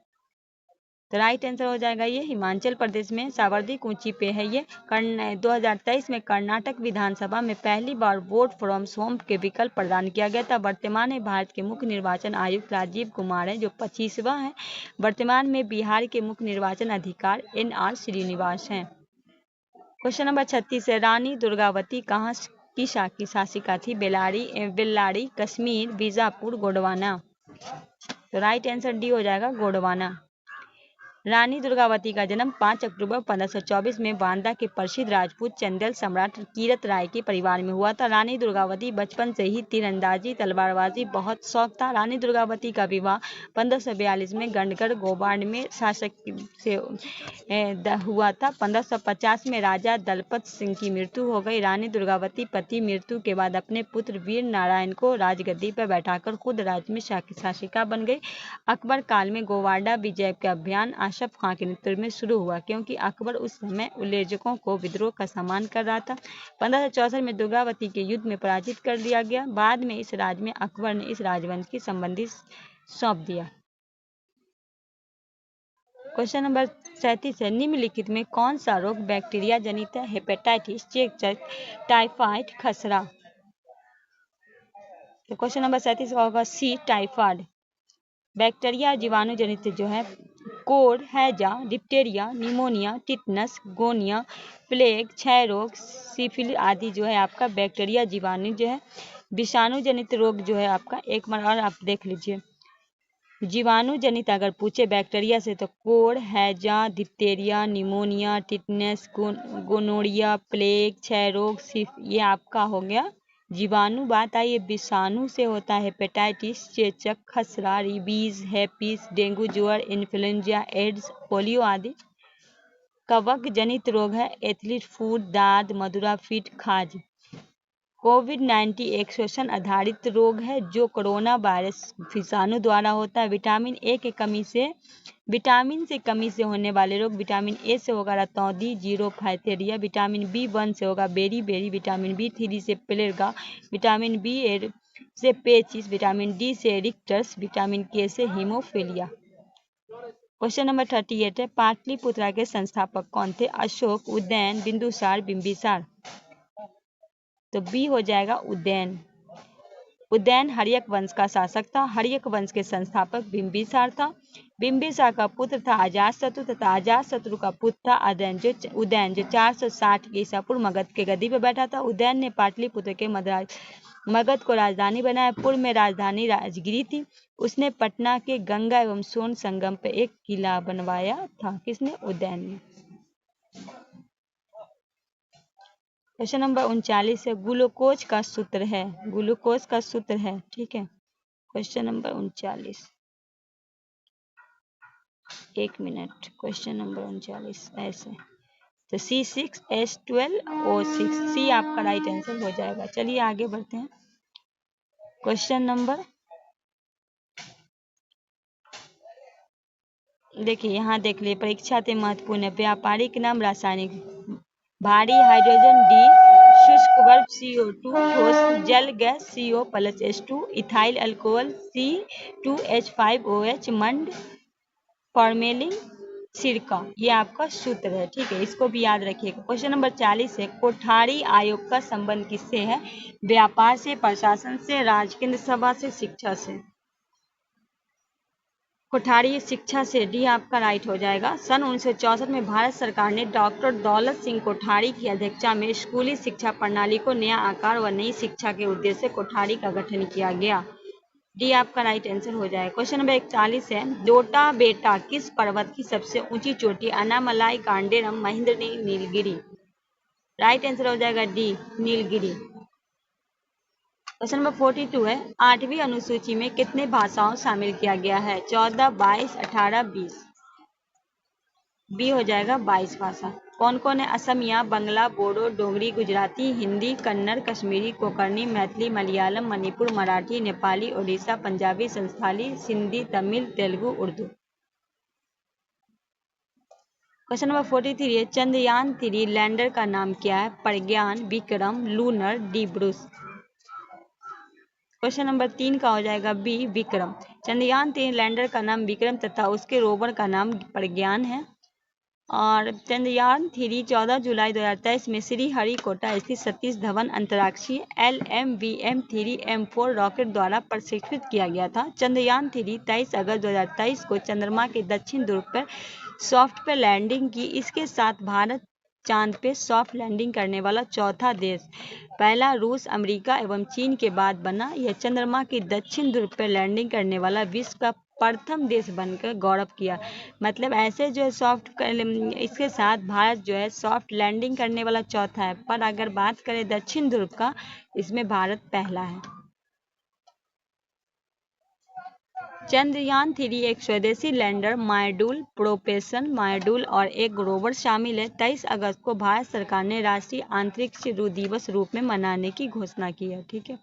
तो राइट आंसर हो जाएगा ये हिमाचल प्रदेश में सर्वाधिक ऊंची पे है ये। 2023 में कर्नाटक विधानसभा में पहली बार वोट फ्रॉम होम के विकल्प प्रदान किया गया था। वर्तमान में भारत के मुख्य निर्वाचन आयुक्त राजीव कुमार है, जो 25वां है। वर्तमान में बिहार के मुख्य निर्वाचन अधिकारी NR श्रीनिवास हैं। क्वेश्चन नंबर 36 है, रानी दुर्गावती कहाँ की शासिका थी? बेल्लारी, कश्मीर, बीजापुर, गोंडवाना। तो राइट आंसर डी हो जाएगा गोंडवाना। रानी दुर्गावती का जन्म 5 अक्टूबर 1524 में बांदा के प्रसिद्ध राजपूत चंदेल सम्राट कीरत राय के परिवार में हुआ था। रानी दुर्गावती बचपन से ही तीरंदाजी, तलवारबाजी बहुत शौक था। रानी दुर्गावती का विवाह 1542 में गणगढ़ गोवाड़ में शासक से हुआ था। 1550 में राजा दलपत सिंह की मृत्यु हो गई। रानी दुर्गावती पति मृत्यु के बाद अपने पुत्र वीर नारायण को राजगद्दी पर बैठाकर खुद राज्य में शासिका बन गई। अकबर काल में गोवाड़ा विजय का अभियान आशफ खां के नेतृत्व में शुरू हुआ, क्योंकि अकबर उस समय उल्लेजकों को विद्रोह का सामना कर रहा था। 1564 में दुर्गावती के युद्ध में पराजित कर दिया गया। बाद में इस राज्य में अकबर ने इस राजवंश की संबंधी सौंप दिया। क्वेश्चन नंबर 37 है, निम्नलिखित में कौन सा रोग बैक्टीरिया जनित है? हेपेटाइटिस, चेचक, टाइफाइड, खसरा। तो क्वेश्चन नंबर 37 का होगा सी, टाइफाइड। बैक्टीरिया जीवाणु जनित जो है कोड, हैजा, डिप्टेरिया, निमोनिया, टिटनस, गोनिया, प्लेग, क्षय रोग, सिफिलिस आदि जो है आपका बैक्टीरिया जीवाणु जो है। विषाणु जनित रोग जो है आपका, एक बार और आप देख लीजिए, जीवाणु जनित अगर पूछे बैक्टीरिया से तो कोड, हैजा, diphtheria, pneumonia, tetanus, gonorrhoea, plague, क्षय रोग, ये आपका हो गया जीवाणु। बात आई विषाणु से होता है हेपेटाइटिस, चेचक, खसरा, रेबीज, हेपिस, डेंगू ज्वर, इन्फ्लुएंजा, एड्स, पोलियो आदि। कवक जनित रोग है एथलीट फूड, दाद, मधुरा, फीट, खाज। कोविड-19 एक श्वसन आधारित रोग है जो कोरोना वायरस विषाणु द्वारा होता है। विटामिन से कमी से होने वाले रोग, विटामिन ए से होगा रतौंधी, जीरोफाइथेरिया, विटामिन B1 से होगा बेरी, विटामिन B3 से प्लेगा, विटामिन B8 से पेचिस, विटामिन डी से रिक्टस, विटामिन के से हीमोफीलिया। क्वेश्चन नंबर 38 है, पाटलिपुत्रा के संस्थापक कौन थे? अशोक, उदयन, बिंदुसार, बिंबिसार। तो बी हो जाएगा उदयन। उदयन हर्यक वंश का शासक था। हर्यक वंश के संस्थापक बिंबिसार था। बिंबिसार का पुत्र था अजातशत्रु तथा अजातशत्रु का पुत्र था उदयन जो 460 ईसा पूर्व मगध के गद्दी पर बैठा था। उदयन ने पाटलिपुत्र के मगध को राजधानी बनाया। पूर्व में राजधानी राजगिरी थी। उसने पटना के गंगा एवं सोन संगम पर एक किला बनवाया था। किसने? उदयन ने। क्वेश्चन नंबर 39 है, ग्लूकोज का सूत्र है। ग्लूकोज का सूत्र है, ठीक है। क्वेश्चन नंबर 39, एक मिनट। क्वेश्चन नंबर 39 ऐसे तो C6H12O6, सी आपका राइट आंसर हो जाएगा। चलिए आगे बढ़ते हैं। क्वेश्चन नंबर देखिए, यहाँ देख लिए, परीक्षा से महत्वपूर्ण है। व्यापारिक नाम रासायनिक, भारी हाइड्रोजन D, शुष्क वर्ग CO2, ठोस जल gas CO+H2, ethyl alcohol C2H5OH, मंड, फॉर्मेलिन, सिरका। ये आपका सूत्र है, ठीक है, इसको भी याद रखिएगा। क्वेश्चन नंबर 40 है, कोठारी आयोग का संबंध किससे है? व्यापार से, प्रशासन से, राज्य केंद्र सभा से, शिक्षा से। कोठारी शिक्षा से, डी आपका राइट हो जाएगा। सन 1964 में भारत सरकार ने डॉक्टर दौलत सिंह कोठारी की अध्यक्षता में स्कूली शिक्षा प्रणाली को नया आकार व नई शिक्षा के उद्देश्य से कोठारी का गठन किया गया। डी आपका राइट आंसर हो जाएगा। क्वेश्चन नंबर 41 है, डोटा बेटा किस पर्वत की सबसे ऊंची चोटी? अनामलाई, कांडेरम, महेंद्रगिरी, नीलगिरी। राइट आंसर हो जाएगा डी, नीलगिरी। क्वेश्चन नंबर 42 है, 8वीं अनुसूची में कितने भाषाओं शामिल किया गया है? 14, 22, 18, 20। बी हो जाएगा 22 भाषा। कौन कौन है? असमिया, बंगला, बोडो, डोगरी, गुजराती, हिंदी, कन्नड़, कश्मीरी, कोंकणी, मैथिली, मलयालम, मणिपुर, मराठी, नेपाली, ओडिशा, पंजाबी, संस्थाली, सिंधी, तमिल, तेलुगु, उर्दू। क्वेश्चन नंबर 43 है, चंद्रयान 3 लैंडर का नाम क्या है? Pragyan, Vikram, lunar, D Bruce. Question number 3 का हो जाएगा बी, विक्रम। चंद्रयान 3 लैंडर का नाम विक्रम तथा उसके रोवर का नाम प्रज्ञान है। और चंद्रयान 3 14 जुलाई 2023 में श्रीहरिकोटा स्थित सतीश धवन अंतर्राष्ट्रीय LMVM-3M4 रॉकेट द्वारा प्रक्षेपित किया गया था। चंद्रयान 3 23 अगस्त 2023 को चंद्रमा के दक्षिण ध्रुव पर सॉफ्ट पे लैंडिंग की। इसके साथ भारत चांद पे सॉफ्ट लैंडिंग करने वाला चौथा देश, पहला रूस, अमेरिका एवं चीन के बाद बना। यह चंद्रमा की दक्षिण ध्रुव पर लैंडिंग करने वाला विश्व का प्रथम देश बनकर गौरव किया। मतलब ऐसे जो सॉफ्ट, इसके साथ भारत जो है सॉफ्ट लैंडिंग करने वाला चौथा है, पर अगर बात करें दक्षिण ध्रुव का, इसमें भारत पहला है। चंद्रयान 3 एक स्वदेशी लैंडर मॉड्यूल, प्रोपेल्शन मॉड्यूल और एक रोवर शामिल है। 23 अगस्त को भारत सरकार ने राष्ट्रीय अंतरिक्ष दिवस रूप में मनाने की घोषणा की है। ठीक है।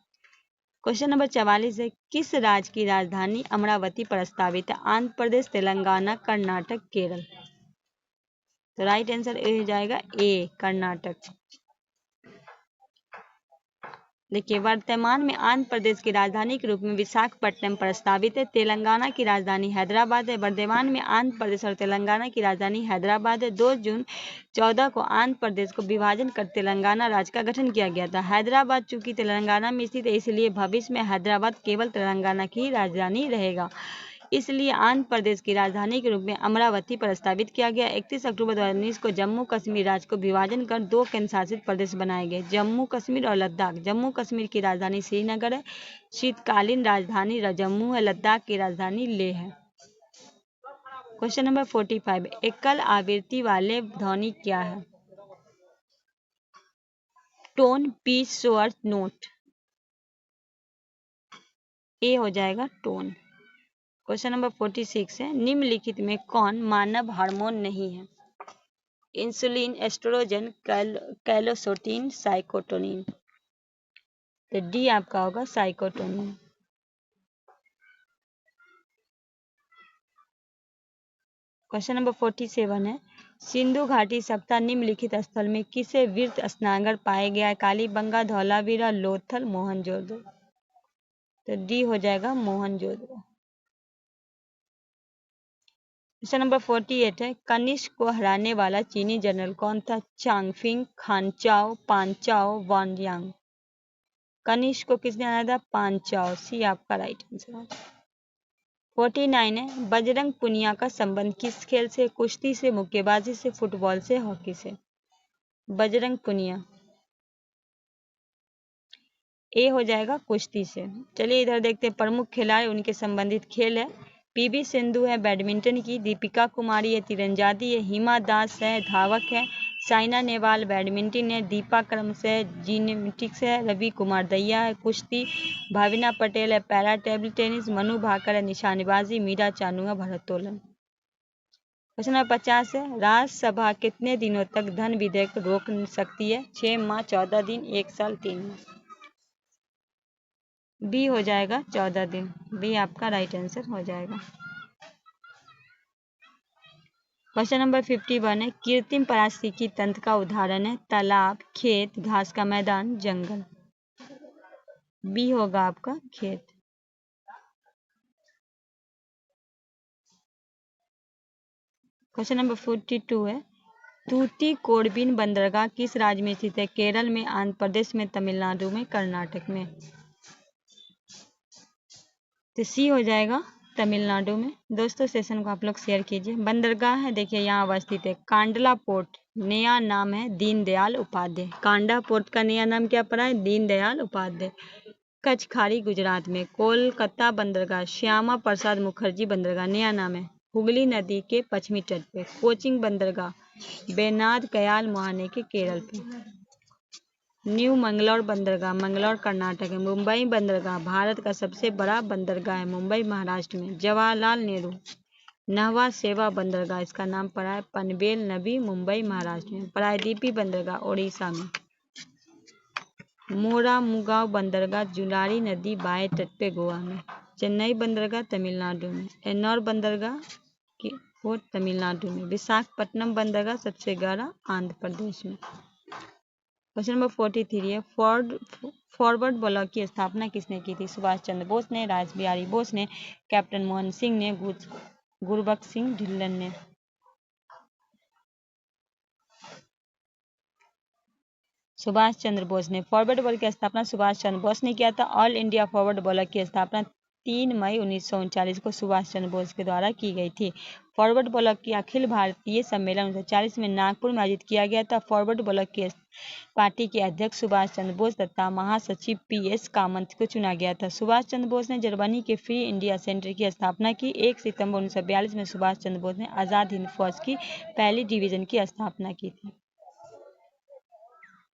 क्वेश्चन नंबर 44 है, किस राज्य की राजधानी अमरावती प्रस्तावित है? आंध्र प्रदेश, तेलंगाना, कर्नाटक, केरल। तो राइट आंसर ए हो जाएगा ए, कर्नाटक। देखिए, वर्तमान में आंध्र प्रदेश की राजधानी के रूप में विशाखापट्टनम प्रस्तावित है। तेलंगाना की राजधानी हैदराबाद है। वर्तमान में आंध्र प्रदेश और तेलंगाना की राजधानी हैदराबाद है। 2 जून 14 को आंध्र प्रदेश को विभाजन कर तेलंगाना राज्य का गठन किया गया था। हैदराबाद चूंकि तेलंगाना में स्थित है, इसलिए भविष्य में हैदराबाद केवल तेलंगाना की ही राजधानी रहेगा। इसलिए आंध्र प्रदेश की राजधानी के रूप में अमरावती प्रस्तावित किया गया। 31 अक्टूबर 2019 को जम्मू कश्मीर राज्य को विभाजन कर 2 केंद्र शासित प्रदेश बनाए गए, जम्मू कश्मीर और लद्दाख। जम्मू कश्मीर की राजधानी श्रीनगर है, शीतकालीन राजधानी जम्मू है, लद्दाख की राजधानी लेह है। क्वेश्चन नंबर 45, एकल आवृत्ति वाले ध्वनि क्या है? टोन, पिच, स्वर, नोट। ए हो जाएगा टोन। क्वेश्चन नंबर 46 है, निम्नलिखित में कौन मानव हार्मोन नहीं है? इंसुलिन, एस्ट्रोजन, कैलोसोटिन, साइकोटोनिन। तो डी आपका होगा साइकोटोनिन। क्वेश्चन नंबर 47 है, सिंधु घाटी सप्ताह निम्नलिखित स्थल में किसे वीर स्नागर पाया गया है? कालीबंगा, धौलावीरा, लोथल, मोहनजोदड़ो। तो डी हो जाएगा मोहनजोदड़ो। क्वेश्चन नंबर 48 है, कनिष्क को हराने वाला चीनी जनरल कौन था? चांगफिंग, खानचाओ, पांचाओ, वानयांग। कनिष्क को किसने हराया था? पांचाओ। सी आपका राइट आंसर है। 49 है, बजरंग पुनिया का संबंध किस खेल से? कुश्ती से, मुक्केबाजी से, फुटबॉल से, हॉकी से। बजरंग पुनिया ए हो जाएगा कुश्ती से। चलिए इधर देखते हैं प्रमुख खिलाड़ी, उनके संबंधित खेल है। पीवी सिंधु है बैडमिंटन की, दीपिका कुमारी है तीरंदाजी है, हिमा दास है धावक है, साइना नेहवाल बैडमिंटन है, दीपा क्रम्स है जिम्नास्टिक्स है, रवि कुमार दहिया है कुश्ती, भाविना पटेल है para table tennis, Manu Bhaker है निशानेबाजी, मीरा चानू है भारोत्तोलन। क्वेश्चन नंबर 50 है, राज्यसभा कितने दिनों तक धन विधेयक रोक सकती है? 6 माह, 14 दिन, 1 साल, 3 माह। बी हो जाएगा 14 दिन। बी आपका राइट आंसर हो जाएगा। क्वेश्चन नंबर 51 है, कृत्रिम पारिस्थितिकी तंत्र का उदाहरण है? तालाब, खेत, घास का मैदान, जंगल। बी होगा आपका खेत। क्वेश्चन नंबर 42 है, तूतीकोरिन बंदरगाह किस राज्य में स्थित है? केरल में, आंध्र प्रदेश में, तमिलनाडु में, कर्नाटक में। तो सी हो जाएगा तमिलनाडु में। दोस्तों सेशन को आप लोग शेयर कीजिए। बंदरगाह है देखिए यहाँ अवस्थित है कांडला पोर्ट, नया नाम है दीनदयाल उपाध्याय। कांडा पोर्ट का नया नाम क्या पड़ा है? दीनदयाल उपाध्याय। कचखाड़ी गुजरात में। कोलकाता बंदरगाह श्यामा प्रसाद मुखर्जी बंदरगाह, नया नाम है। हुगली नदी के पश्चिमी तट पे। कोचिन बंदरगाह बेनाद कयाल मुहाने के केरल पे। न्यू मंगलौर बंदरगाह मंगलौर कर्नाटक है। मुंबई बंदरगाह भारत का सबसे बड़ा बंदरगाह है, मुंबई महाराष्ट्र में। जवाहरलाल नेहरू नहवा सेवा बंदरगाह, इसका नाम पड़ा है पनवेल नबी, मुंबई महाराष्ट्र में। प्रायद्वीपी बंदरगाह ओडिशा में। मोरामुगांव बंदरगाह जुलारी नदी बाएं तट पे गोवा में। चेन्नई बंदरगाह तमिलनाडु में। एन्नौर बंदरगाह वो तमिलनाडु में। विशाखापट्टनम बंदरगाह सबसे बड़ा आंध्र प्रदेश में। क्वेश्चन नंबर 43 है फॉरवर्ड ब्लॉक की स्थापना किसने की थी? सुभाष चंद्र बोस ने, रास बिहारी बोस ने, कैप्टन मोहन सिंह ने, गुरबख्श सिंह ढिल्लन ने। सुभाष चंद्र बोस ने। फॉरवर्ड ब्लॉक की स्थापना सुभाष चंद्र बोस ने किया था। ऑल इंडिया फॉरवर्ड ब्लॉक की स्थापना 3 मई 1939 को सुभाष चंद्र बोस के द्वारा की गई थी। फॉरवर्ड ब्लॉक की अखिल भारतीय सम्मेलन 1940 में नागपुर में आयोजित किया गया था। फॉरवर्ड ब्लॉक के पार्टी के अध्यक्ष सुभाष चंद्र बोस तथा महासचिव PS कामत को चुना गया था। सुभाष चंद्र बोस ने जर्मनी के फ्री इंडिया सेंटर की स्थापना की। 1 सितंबर 1942 में सुभाष चंद्र बोस ने आजाद हिंद फौज की पहली डिवीजन की स्थापना की थी।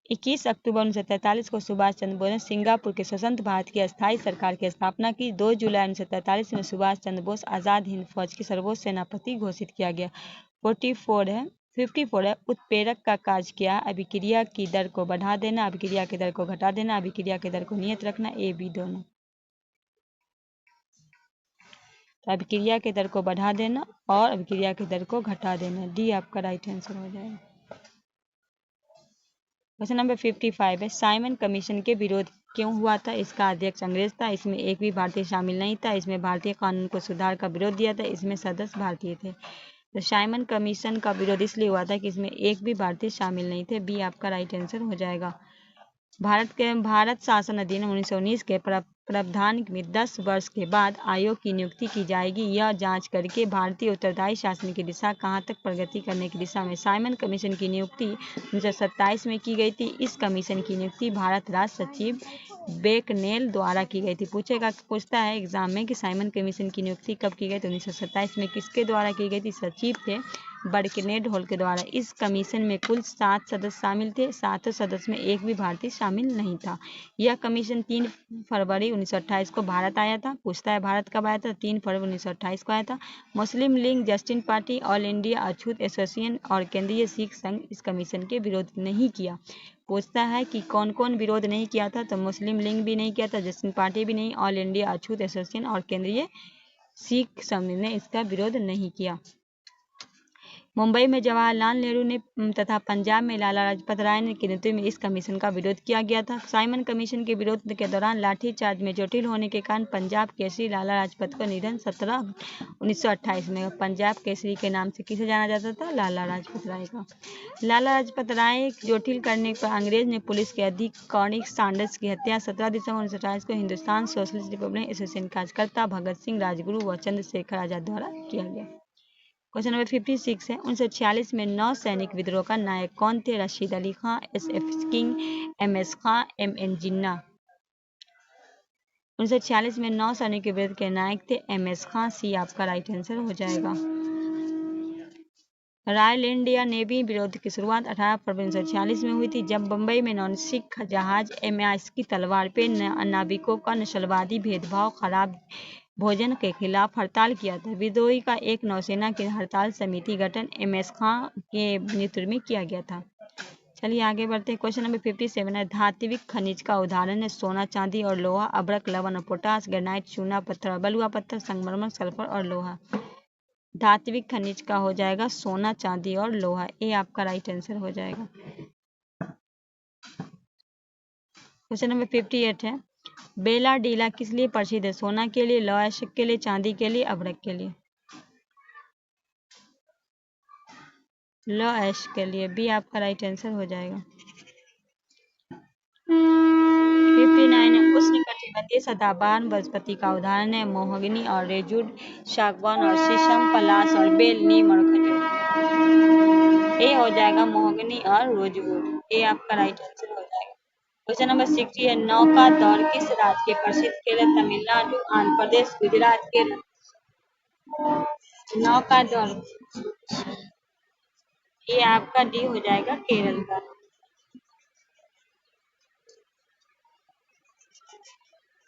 21 अक्टूबर 1943 को सुभाष चंद्र बोस ने सिंगापुर के स्वतंत्र भारत की अस्थायी सरकार की स्थापना की। 2 जुलाई 1943 में सुभाष चंद्र बोस आजाद हिंद फौज के सर्वोच्च सेनापति घोषित किया गया। 54 है उत्प्रेरक का कार्य क्या? अभिक्रिया की दर को बढ़ा देना, अभिक्रिया की दर को घटा देना, अभिक्रिया की दर को नियत रखना, A B दोनों। तो अभिक्रिया की दर को बढ़ा देना और अभिक्रिया की दर को घटा देना, D आपका राइट आंसर हो जाएगा। क्वेश्चन नंबर 55 है साइमन कमीशन के विरोध क्यों हुआ था? इसका अध्यक्ष अंग्रेज था, इसमें एक भी भारतीय शामिल नहीं था, इसमें भारतीय कानून को सुधार का विरोध दिया था, इसमें सदस्य भारतीय थे। तो साइमन कमीशन का विरोध इसलिए हुआ था कि इसमें एक भी भारतीय शामिल नहीं थे, B आपका राइट आंसर हो जाएगा। भारत शासन अधिनियम 1919 के प्रावधान में 10 वर्ष के बाद आयोग की नियुक्ति की जाएगी। यह जांच करके भारतीय उत्तरदायी शासन की दिशा कहां तक प्रगति करने की दिशा में। साइमन कमीशन की नियुक्ति 1927 में की गई थी। इस कमीशन की नियुक्ति भारत राष्ट्र सचिव बेकनेल द्वारा की गई थी। पूछता है एग्जाम में कि साइमन कमीशन की नियुक्ति कब की गई? तो 1927 में किसके द्वारा की गई थी? सचिव थे बर्कनेड हॉल के द्वारा। इस कमीशन में कुल 7 सदस्य शामिल थे, 7 सदस्य में एक भी भारतीय शामिल नहीं था। यह कमीशन 3 फरवरी 1928 को भारत आया था। पूछता है भारत कब आया था? 3 फरवरी 1928 को आया था। मुस्लिम लीग, जस्टिस पार्टी, ऑल इंडिया अछूत एसोसिएशन और केंद्रीय सिख संघ इस कमीशन के विरोध नहीं किया। पूछता है कि कौन कौन विरोध नहीं किया था? तो मुस्लिम लीग भी नहीं किया था, जस्टिस पार्टी भी नहीं, ऑल इंडिया अछूत एसोसिएशन और केंद्रीय सिख संघ ने इसका विरोध नहीं किया। मुंबई में जवाहरलाल नेहरू ने तथा पंजाब में लाला लाजपत राय ने के नेतृत्व में इस कमीशन का विरोध किया गया था। साइमन कमीशन के विरोध के दौरान लाठीचार्ज में जटिल होने के कारण पंजाब केसरी लाला लाजपत का निधन 17/1928 में। पंजाब केसरी के नाम से किसे जाना जाता था? लाला लाजपत राय का। लाला लाजपत राय जटिल करने पर अंग्रेज ने पुलिस के अधिकारी सैंडर्स की हत्या 17 दिसंबर 1928 को हिंदुस्तान सोशलिस्ट रिपब्लिक एसोसिएशन कार्यकर्ता भगत सिंह, राजगुरु व चंद्रशेखर आजाद द्वारा किया गया। क्वेश्चन नंबर 56 है 1946 में 9 सैनिक विद्रोह का नायक कौन थे? रशीद अली खां, SF किंग, MS खां, MN जिन्ना। 1946 में 9 सैनिक के विरोध के नायक थे MS खां, C आपका राइट आंसर हो जाएगा। रॉयल इंडिया नेवी विरोध की शुरुआत 18 फरवरी 1946 में हुई थी, जब बंबई में नौसिख जहाज MS की तलवार पे नाविकों का नस्लवादी भेदभाव, खराब भोजन के खिलाफ हड़ताल किया था। विद्रोही का एक नौसेना की हड़ताल समिति गठन MS खां के नेतृत्व में किया गया था। चलिए आगे बढ़ते हैं। क्वेश्चन नंबर 57 है धात्विक खनिज का उदाहरण है सोना, चांदी और लोहा, अभ्रक, लवण और पोटास, ग्रेनाइट, चूना पत्थर और बलुआ पत्थर, संगमरमर, सल्फर और लोहा। धात्विक खनिज का हो जाएगा सोना, चांदी और लोहा, ए आपका राइट आंसर हो जाएगा। क्वेश्चन नंबर 58 है बेला डीला किस लिए प्रसिद्ध है? सोना के लिए, लौह अयस्क के लिए, चांदी के लिए, अभ्रक के लिए। लौह अयस्क के लिए, बी आपका राइट आंसर हो जाएगा। 59 है मध्य सदाबहार वनस्पति का उदाहरण है मोहगनी और रेजुड, सागवान और शीशम, पलाश और बेल, नीम और खजूर। ये हो जाएगा मोहगनी और रोजवुड। ये आपका राइट आंसर हो जाएगा। क्वेश्चन नंबर 60 है, नौका दौड़ किस राज्य के प्रसिद्ध खेल है? तमिलनाडु, आंध्र प्रदेश, गुजरात, केरल। नौका दौड़, ये आपका डी हो जाएगा केरल का।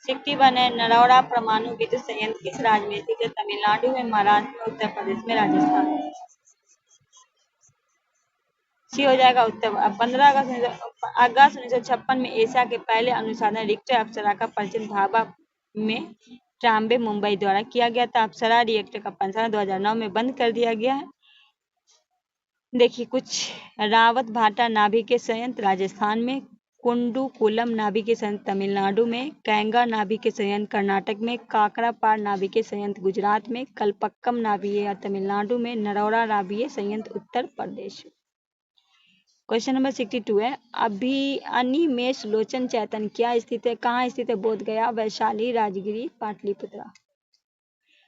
61 है, नरौरा परमाणु विद्युत संयंत्र किस राज्य में स्थित है? तमिलनाडु में, महाराष्ट्र में, उत्तर प्रदेश में, राजस्थान में। सी हो जाएगा उत्तर। 15 अगस्त 1956 में एशिया के पहले अनुसंधान रिएक्टर अप्सरा का परिचय भाभा में ट्राम्बे मुंबई द्वारा किया गया था। अप्सरा रिएक्टर का परिचालन 2009 में बंद कर दिया गया है। देखिए कुछ, रावत भाटा नाभिकीय संयंत्र राजस्थान में, कुंडुकुलम नाभिकीय संयंत्र तमिलनाडु में, कैंगा नाभिकीय संयंत्र कर्नाटक में, काकरापार नाभिकीय संयंत्र गुजरात में, कलपक्कम नाभिकीय तमिलनाडु में, नरौरा नाभिकीय संयंत्र उत्तर प्रदेश। क्वेश्चन नंबर 62 है, अभी अनिमेष लोचन चैतन क्या स्थित है? कहाँ स्थित है? बोध गया, वैशाली, राजगिरी, पाटलिपुत्रा।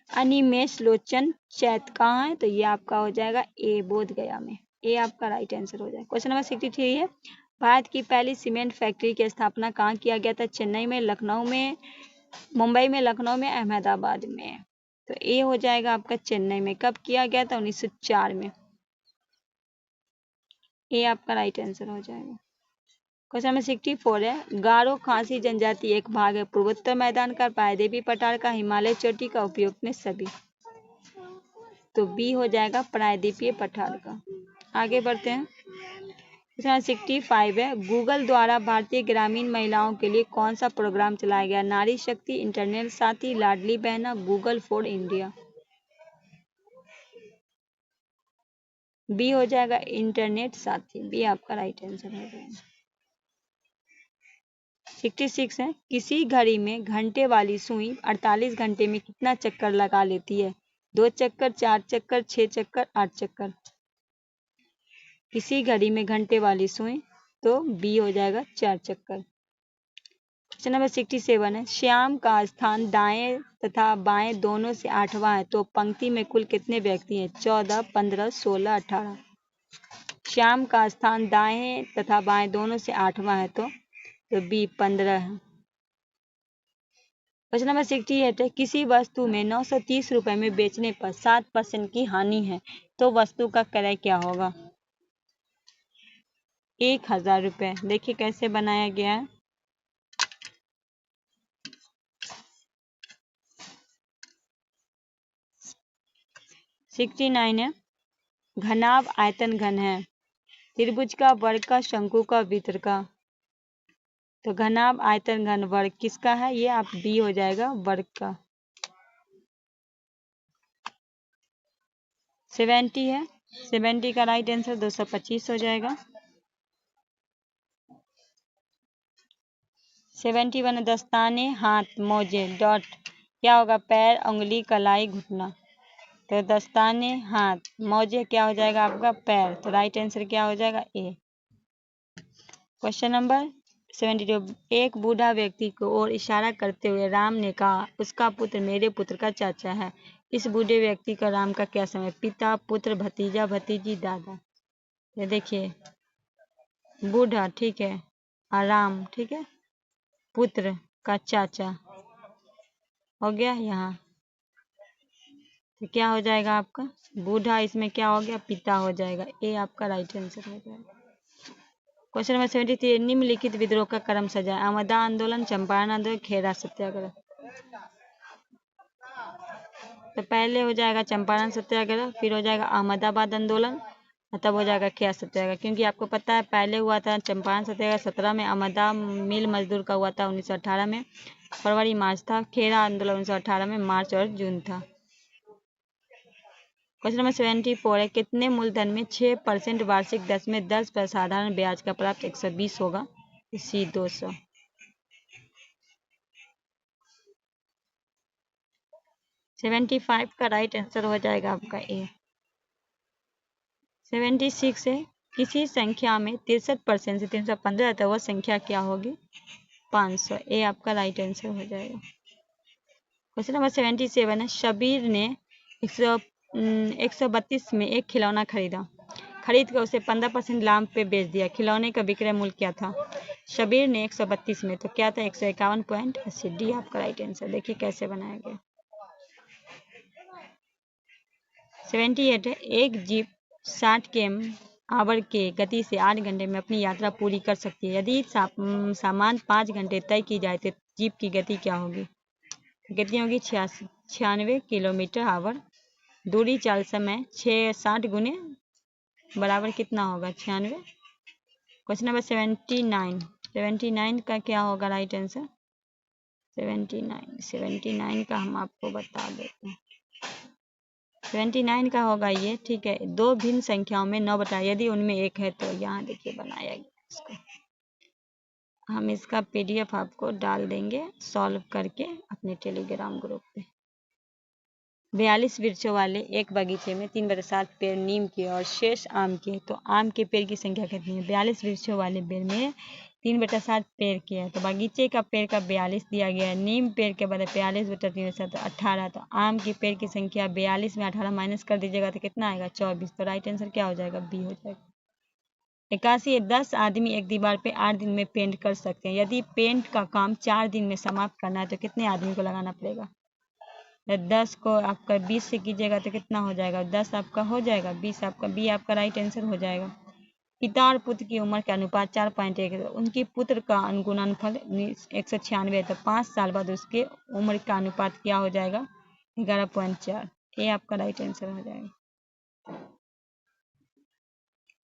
अनिमेष लोचन चैत कहाँ है? तो ये आपका हो जाएगा ए, बोध गया में। ए आपका राइट आंसर हो जाएगा। क्वेश्चन नंबर 63 है, भारत की पहली सीमेंट फैक्ट्री की स्थापना कहाँ किया गया था? चेन्नई में, लखनऊ में, मुंबई में, लखनऊ में, अहमदाबाद में। तो ए हो जाएगा आपका चेन्नई में। कब किया गया था? 1904 में। ए आपका राइट आंसर हो जाएगा। क्वेश्चन नंबर 64 है, गारो खासी जनजाति एक भाग है पूर्वोत्तर मैदान का, प्रायद्वीपीय पठार का, हिमालय चोटी का, उपयोग में सभी। तो बी हो जाएगा प्रायद्वीपीय पठार का। आगे बढ़ते हैं। क्वेश्चन 65 है, गूगल द्वारा भारतीय ग्रामीण महिलाओं के लिए कौन सा प्रोग्राम चलाया गया? नारी शक्ति, इंटरनेट साथी, Ladli Behna, Google for India. B हो जाएगा इंटरनेट साथी। बी आपका राइट आंसर हो जाएगा। 66 है, किसी घड़ी में घंटे वाली सुई 48 घंटे में कितना चक्कर लगा लेती है? 2 चक्कर, 4 चक्कर, 6 चक्कर, 8 चक्कर। किसी घड़ी में घंटे वाली सुई, तो बी हो जाएगा 4 चक्कर। क्वेश्चन नंबर 67 है, श्याम का स्थान दाएं तथा बाएं दोनों से 8वां है तो पंक्ति में कुल कितने व्यक्ति हैं? 14, 15, 16, 18। श्याम का स्थान दाएं तथा बाएं दोनों से 8वां है तो बी 15 है। क्वेश्चन नंबर 68 है, किसी वस्तु में 930 रुपए में बेचने पर 7% की हानि है तो वस्तु का क्रय क्या होगा? 1000 रुपये। देखिए कैसे बनाया गया है। सिक्सटी 69 है, घनाभ आयतन घन है, त्रिभुज का, वर्ग का, शंकु का, वृत्त का। तो घनाभ आयतन घन वर्ग किसका है? ये आप बी हो जाएगा वर्ग का। 70 है, 70 का राइट आंसर 225 हो जाएगा। 71 दस्ताने, हाथ, मोजे, डॉट क्या होगा? पैर, उंगली, कलाई, घुटना। तो दस्ताने हाथ, मोजे क्या हो जाएगा आपका? पैर। तो राइट आंसर क्या हो जाएगा? ए। क्वेश्चन नंबर 72, एक बूढ़ा व्यक्ति को और इशारा करते हुए राम ने कहा, उसका पुत्र मेरे पुत्र का चाचा है। इस बूढ़े व्यक्ति का राम का क्या समय? पिता, पुत्र, भतीजा, भतीजी, दादा। ये देखिए बूढ़ा, ठीक है, और राम, ठीक है, पुत्र का चाचा हो गया यहाँ। तो क्या हो जाएगा आपका? बूढ़ा, इसमें क्या हो गया? पिता हो जाएगा। ए आपका राइट आंसर हो जाएगा। क्वेश्चन नंबर 73, निम्नलिखित विद्रोह का क्रम सजा? आमदा आंदोलन, चंपारण आंदोलन, खेड़ा सत्याग्रह। तो पहले हो जाएगा चंपारण सत्याग्रह, फिर हो जाएगा अहमदाबाद आंदोलन, तब हो जाएगा खेड़ा सत्याग्रह। क्योंकि आपको पता है पहले हुआ था चंपारण सत्याग्रह 17 में, अहमदा मिल मजदूर का हुआ था 1918 में, फरवरी मार्च था। खेड़ा आंदोलन 1918 में मार्च और जून था। क्वेश्चन नंबर 74 है, कितने मूलधन में 6% वार्षिक दर में 10 पर साधारण ब्याज का प्राप्त 120 होगा? सी 200। 75 का राइट आंसर हो जाएगा आपका ए। 76 है, किसी संख्या में 63% से 315 है तो वह संख्या क्या होगी? 500। ए आपका राइट आंसर हो जाएगा। क्वेश्चन नंबर 77 है, शबीर ने 132 में एक खिलौना खरीदा, खरीद कर उसे 15% लाभ पे बेच दिया। खिलौने का विक्रय मूल्य क्या था? शबीर ने 132 में, तो क्या था? 151.80। डी आपका राइट आंसर। देखिए कैसे बनाया गया। 78 है, एक जीप 60 km/h के गति से 8 घंटे में अपनी यात्रा पूरी कर सकती है। यदि सामान 5 घंटे तय की जाए तो जीप की गति क्या होगी? कितनी होगी? 96 km/h। दूरी, चाल, समय 60 गुने बराबर कितना होगा? 96। क्वेश्चन नंबर 79 का क्या होगा राइट आंसर? 79 का हम आपको बता देते हैं। 79 का होगा ये, ठीक है। दो भिन्न संख्याओं में 9 बताया, यदि उनमें एक है तो। यहाँ देखिए बनाया गया इसको। हम इसका PDF आपको डाल देंगे सॉल्व करके अपने टेलीग्राम ग्रुप पे। 42 वृक्षों वाले एक बगीचे में 3/7 पेड़ नीम के और शेष आम के, तो आम के पेड़ की संख्या कितनी है? 42 वृक्षों वाले पेड़ में 3/7 पेड़ के है, तो बगीचे का पेड़ का 42 दिया गया है। नीम पेड़ के बाद 42/3 18, तो आम के पेड़ की संख्या 42 में 18 माइनस कर दीजिएगा तो कितना आएगा? 24। तो राइट आंसर क्या हो जाएगा? बी हो जाएगा। 81 10 आदमी एक दीवार पे 8 दिन में पेंट कर सकते हैं। यदि पेंट का काम 4 दिन में समाप्त करना है तो कितने आदमी को लगाना पड़ेगा? 10 को आपका 20 से कीजिएगा तो कितना हो जाएगा? 10 आपका हो जाएगा, 20 आपका। बी आपका राइट आंसर हो जाएगा। पिता और पुत्र की उम्र के अनुपात 4.1 है। उनकी पुत्र का गुणनफल 196 है, तो 5 साल बाद उसके उम्र का अनुपात क्या हो जाएगा? 11.4। ये आपका राइट आंसर हो जाएगा।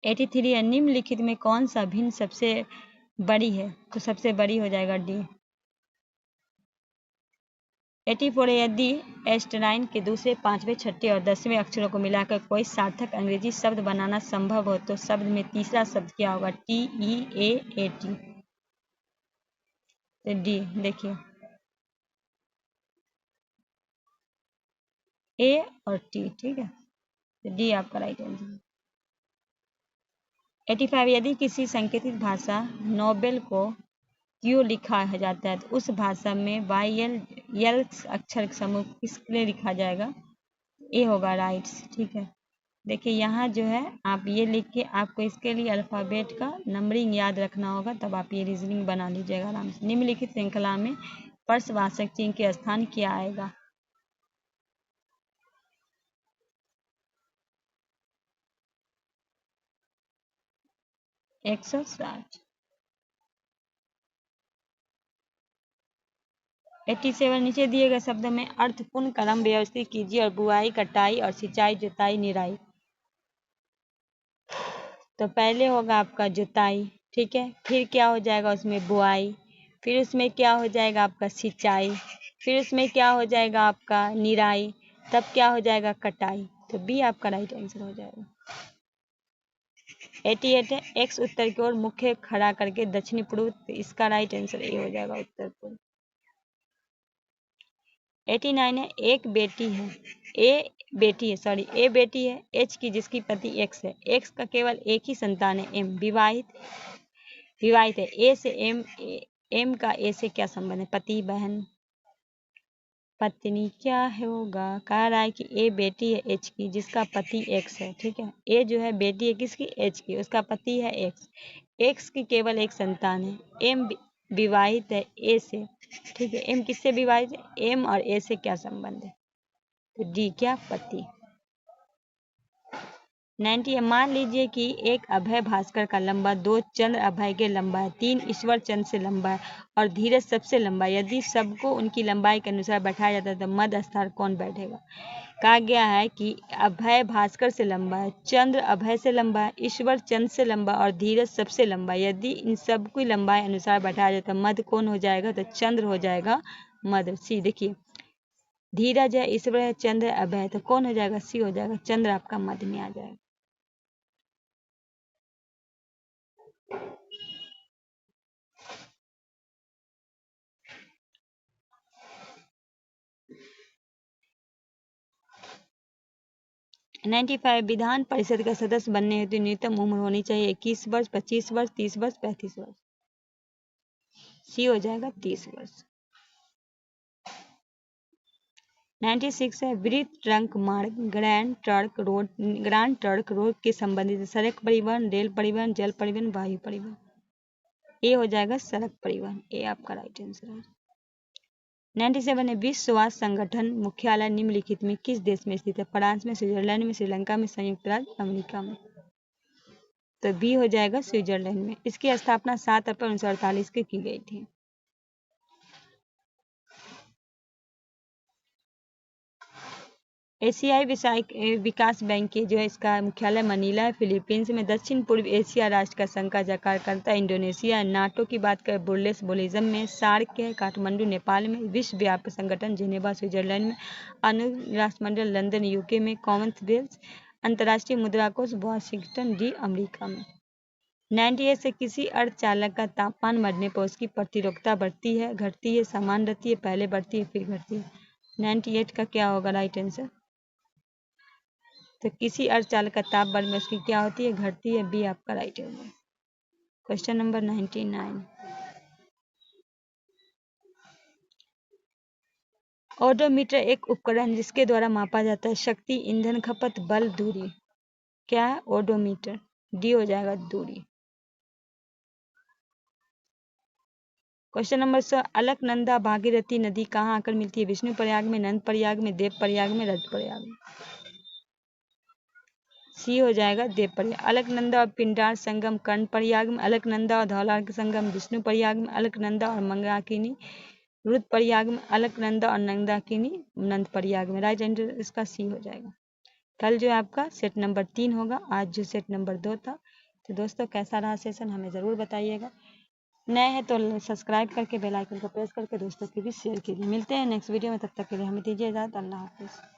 83 है, निम्नलिखित में कौन सा भिन्न सबसे बड़ी है? तो सबसे बड़ी हो जाएगा डी। 84 है, यदि एस्टराइन के दूसरे, 5वें, 6ठे और 10वें अक्षरों को मिलाकर कोई सार्थक अंग्रेजी शब्द बनाना संभव हो तो शब्द में तीसरा शब्द क्या होगा? TEAAT। तो डी देखिए, ए और टी, ठीक है। तो डी आपका राइट आंसर। 85, यदि किसी संकेतित भाषा नोबेल को क्यों लिखा जाता है तो उस भाषा में YL अक्षर समूह किसके लिए लिखा जाएगा? ए होगा राइट्स, ठीक है। देखिए यहाँ जो है आप ये लिख के आपको इसके लिए अल्फ़ाबेट का नंबरिंग याद रखना होगा, तब आप ये रीजनिंग बना लीजिएगा आराम से। निम्नलिखित श्रृंखला में पर्शवाचक चिन्ह के स्थान क्या आएगा? एक 160। 87, नीचे दिए गए शब्द में अर्थपूर्ण कलम व्यवस्थित कीजिए और बुआई, कटाई और सिंचाई, जुताई, निराई। तो पहले होगा आपका जुताई, ठीक है। फिर क्या हो जाएगा? उसमें बुआई। फिर उसमें क्या हो जाएगा? आपका सिंचाई। फिर उसमें क्या हो जाएगा? आपका निराई। तब क्या हो जाएगा? कटाई। तो बी आपका राइट आंसर हो जाएगा। 88 है, एक्स उत्तर की ओर मुख्य खड़ा करके दक्षिणी पूर्व, तो इसका राइट आंसर ए हो जाएगा, उत्तर पूर्व। 89 है, ए बेटी है एच की, जिसकी पति एक्स है। एक्स का केवल एक ही संतान है, एम। विवाहित है। ए से एम का ए से क्या संबंध है? पति, बहन, पत्नी क्या होगा? कह रहा है कि ए बेटी है एच की, जिसका पति एक्स है, ठीक है। ए जो है बेटी है किसकी? एच की, उसका पति है एक्स। एक्स की केवल एक संतान है। एम विवाहित है ए से, ठीक है। एम किससे विवाहित है? एम और ए से क्या संबंध है? तो डी क्या? पति। 90, मान लीजिए कि एक अभय भास्कर का लंबा 2 चंद्र अभय के लंबा है, 3 ईश्वर चंद्र से लंबा है और धीरज सबसे लंबा है। यदि सबको उनकी लंबाई के अनुसार बैठाया जाता है तो मध्य स्थान कौन बैठेगा? कहा गया है कि अभय भास्कर से लंबा है, चंद्र अभय से लंबा है, ईश्वर चंद्र से लंबा और धीरज सबसे लंबा है। यदि इन सबकी लंबाई अनुसार बैठाया जाता है मध्य कौन हो जाएगा? तो चंद्र हो जाएगा मध्य। सी देखिए, धीरज है, ईश्वर है, चंद्र अभय है, तो कौन हो जाएगा? सी हो जाएगा, चंद्र आपका मध्य में आ जाएगा। नाइन्टी 95, विधान परिषद का सदस्य बनने हेतु न्यूनतम उम्र होनी चाहिए 21 वर्ष, 25 वर्ष, 30 वर्ष, 35 वर्ष। सी हो जाएगा 30 वर्ष। 96 है वृत्त ट्रंक मार्ग, ग्रांड ट्रंक रोड के संबंधित सड़क परिवहन, रेल परिवहन, जल परिवहन, वायु परिवहन। ए हो जाएगा सड़क परिवहन, ए आपका राइट आंसर है। 97 है विश्व स्वास्थ्य संगठन मुख्यालय निम्नलिखित में किस देश में स्थित है? फ्रांस में, स्विट्जरलैंड में, श्रीलंका में, संयुक्त राज्य अमेरिका में। तो बी हो जाएगा स्विट्जरलैंड में। इसकी स्थापना 7 अप्रैल 1948 को की गई थी। एशियाई विकास बैंक के जो है इसका मुख्यालय मनीला है, फिलीपींस में। दक्षिण पूर्व एशिया राष्ट्र का संघ का जकार्ता इंडोनेशिया है। नाटो की बात करें बुर्लेस बोलिज्म में। सार्क है काठमांडू नेपाल में। विश्व व्यापार संगठन जेनेवा स्विट्जरलैंड में। अणु राष्ट्रमंडल लंदन यूके में। कॉमनवेल्थ अंतर्राष्ट्रीय मुद्रा कोष वाशिंगटन डी अमेरिका में। 98 से किसी अर्धचालक का तापमान बढ़ने पर उसकी प्रतिरोधकता बढ़ती है, घटती है, समान रहती है, पहले बढ़ती है फिर घटती है। 98 का क्या होगा राइट आंसर? तो किसी अर्धचालक का ताप बढ़ने में उसकी क्या होती है? घटती है, बी आपका right answer. Question number 99। Odometer एक उपकरण जिसके द्वारा मापा जाता है शक्ति, ईंधन खपत, बल, दूरी। क्या है? ओडोमीटर। डी हो जाएगा दूरी। Question number 100। अलकनंदा भागीरथी नदी कहाँ आकर मिलती है? विष्णु प्रयाग में, नंद प्रयाग में, देव प्रयाग में, रज प्रयाग में। सी हो जाएगा देव प्रयाग। अलकनंदा और पिंडार संगम कर्ण प्रयाग में। अलकनंदा और धौलार का संगम विष्णु प्रयाग में। अलकनंदा और मंदाकिनी रुद्र प्रयाग में। अलकनंदा और मंदाकिनी नंद प्रयाग में। राइट आंसर इसका सी हो जाएगा। कल जो है आपका सेट नंबर 3 होगा, आज जो सेट नंबर 2 था। तो दोस्तों कैसा रहा सेशन हमें ज़रूर बताइएगा। नए हैं तो सब्सक्राइब करके बेल आइकन को प्रेस करके दोस्तों के भी शेयर कीजिए। मिलते हैं नेक्स्ट वीडियो में, तब तक के लिए हमें दीजिए इजाज़त। अल्लाह हाफिज़।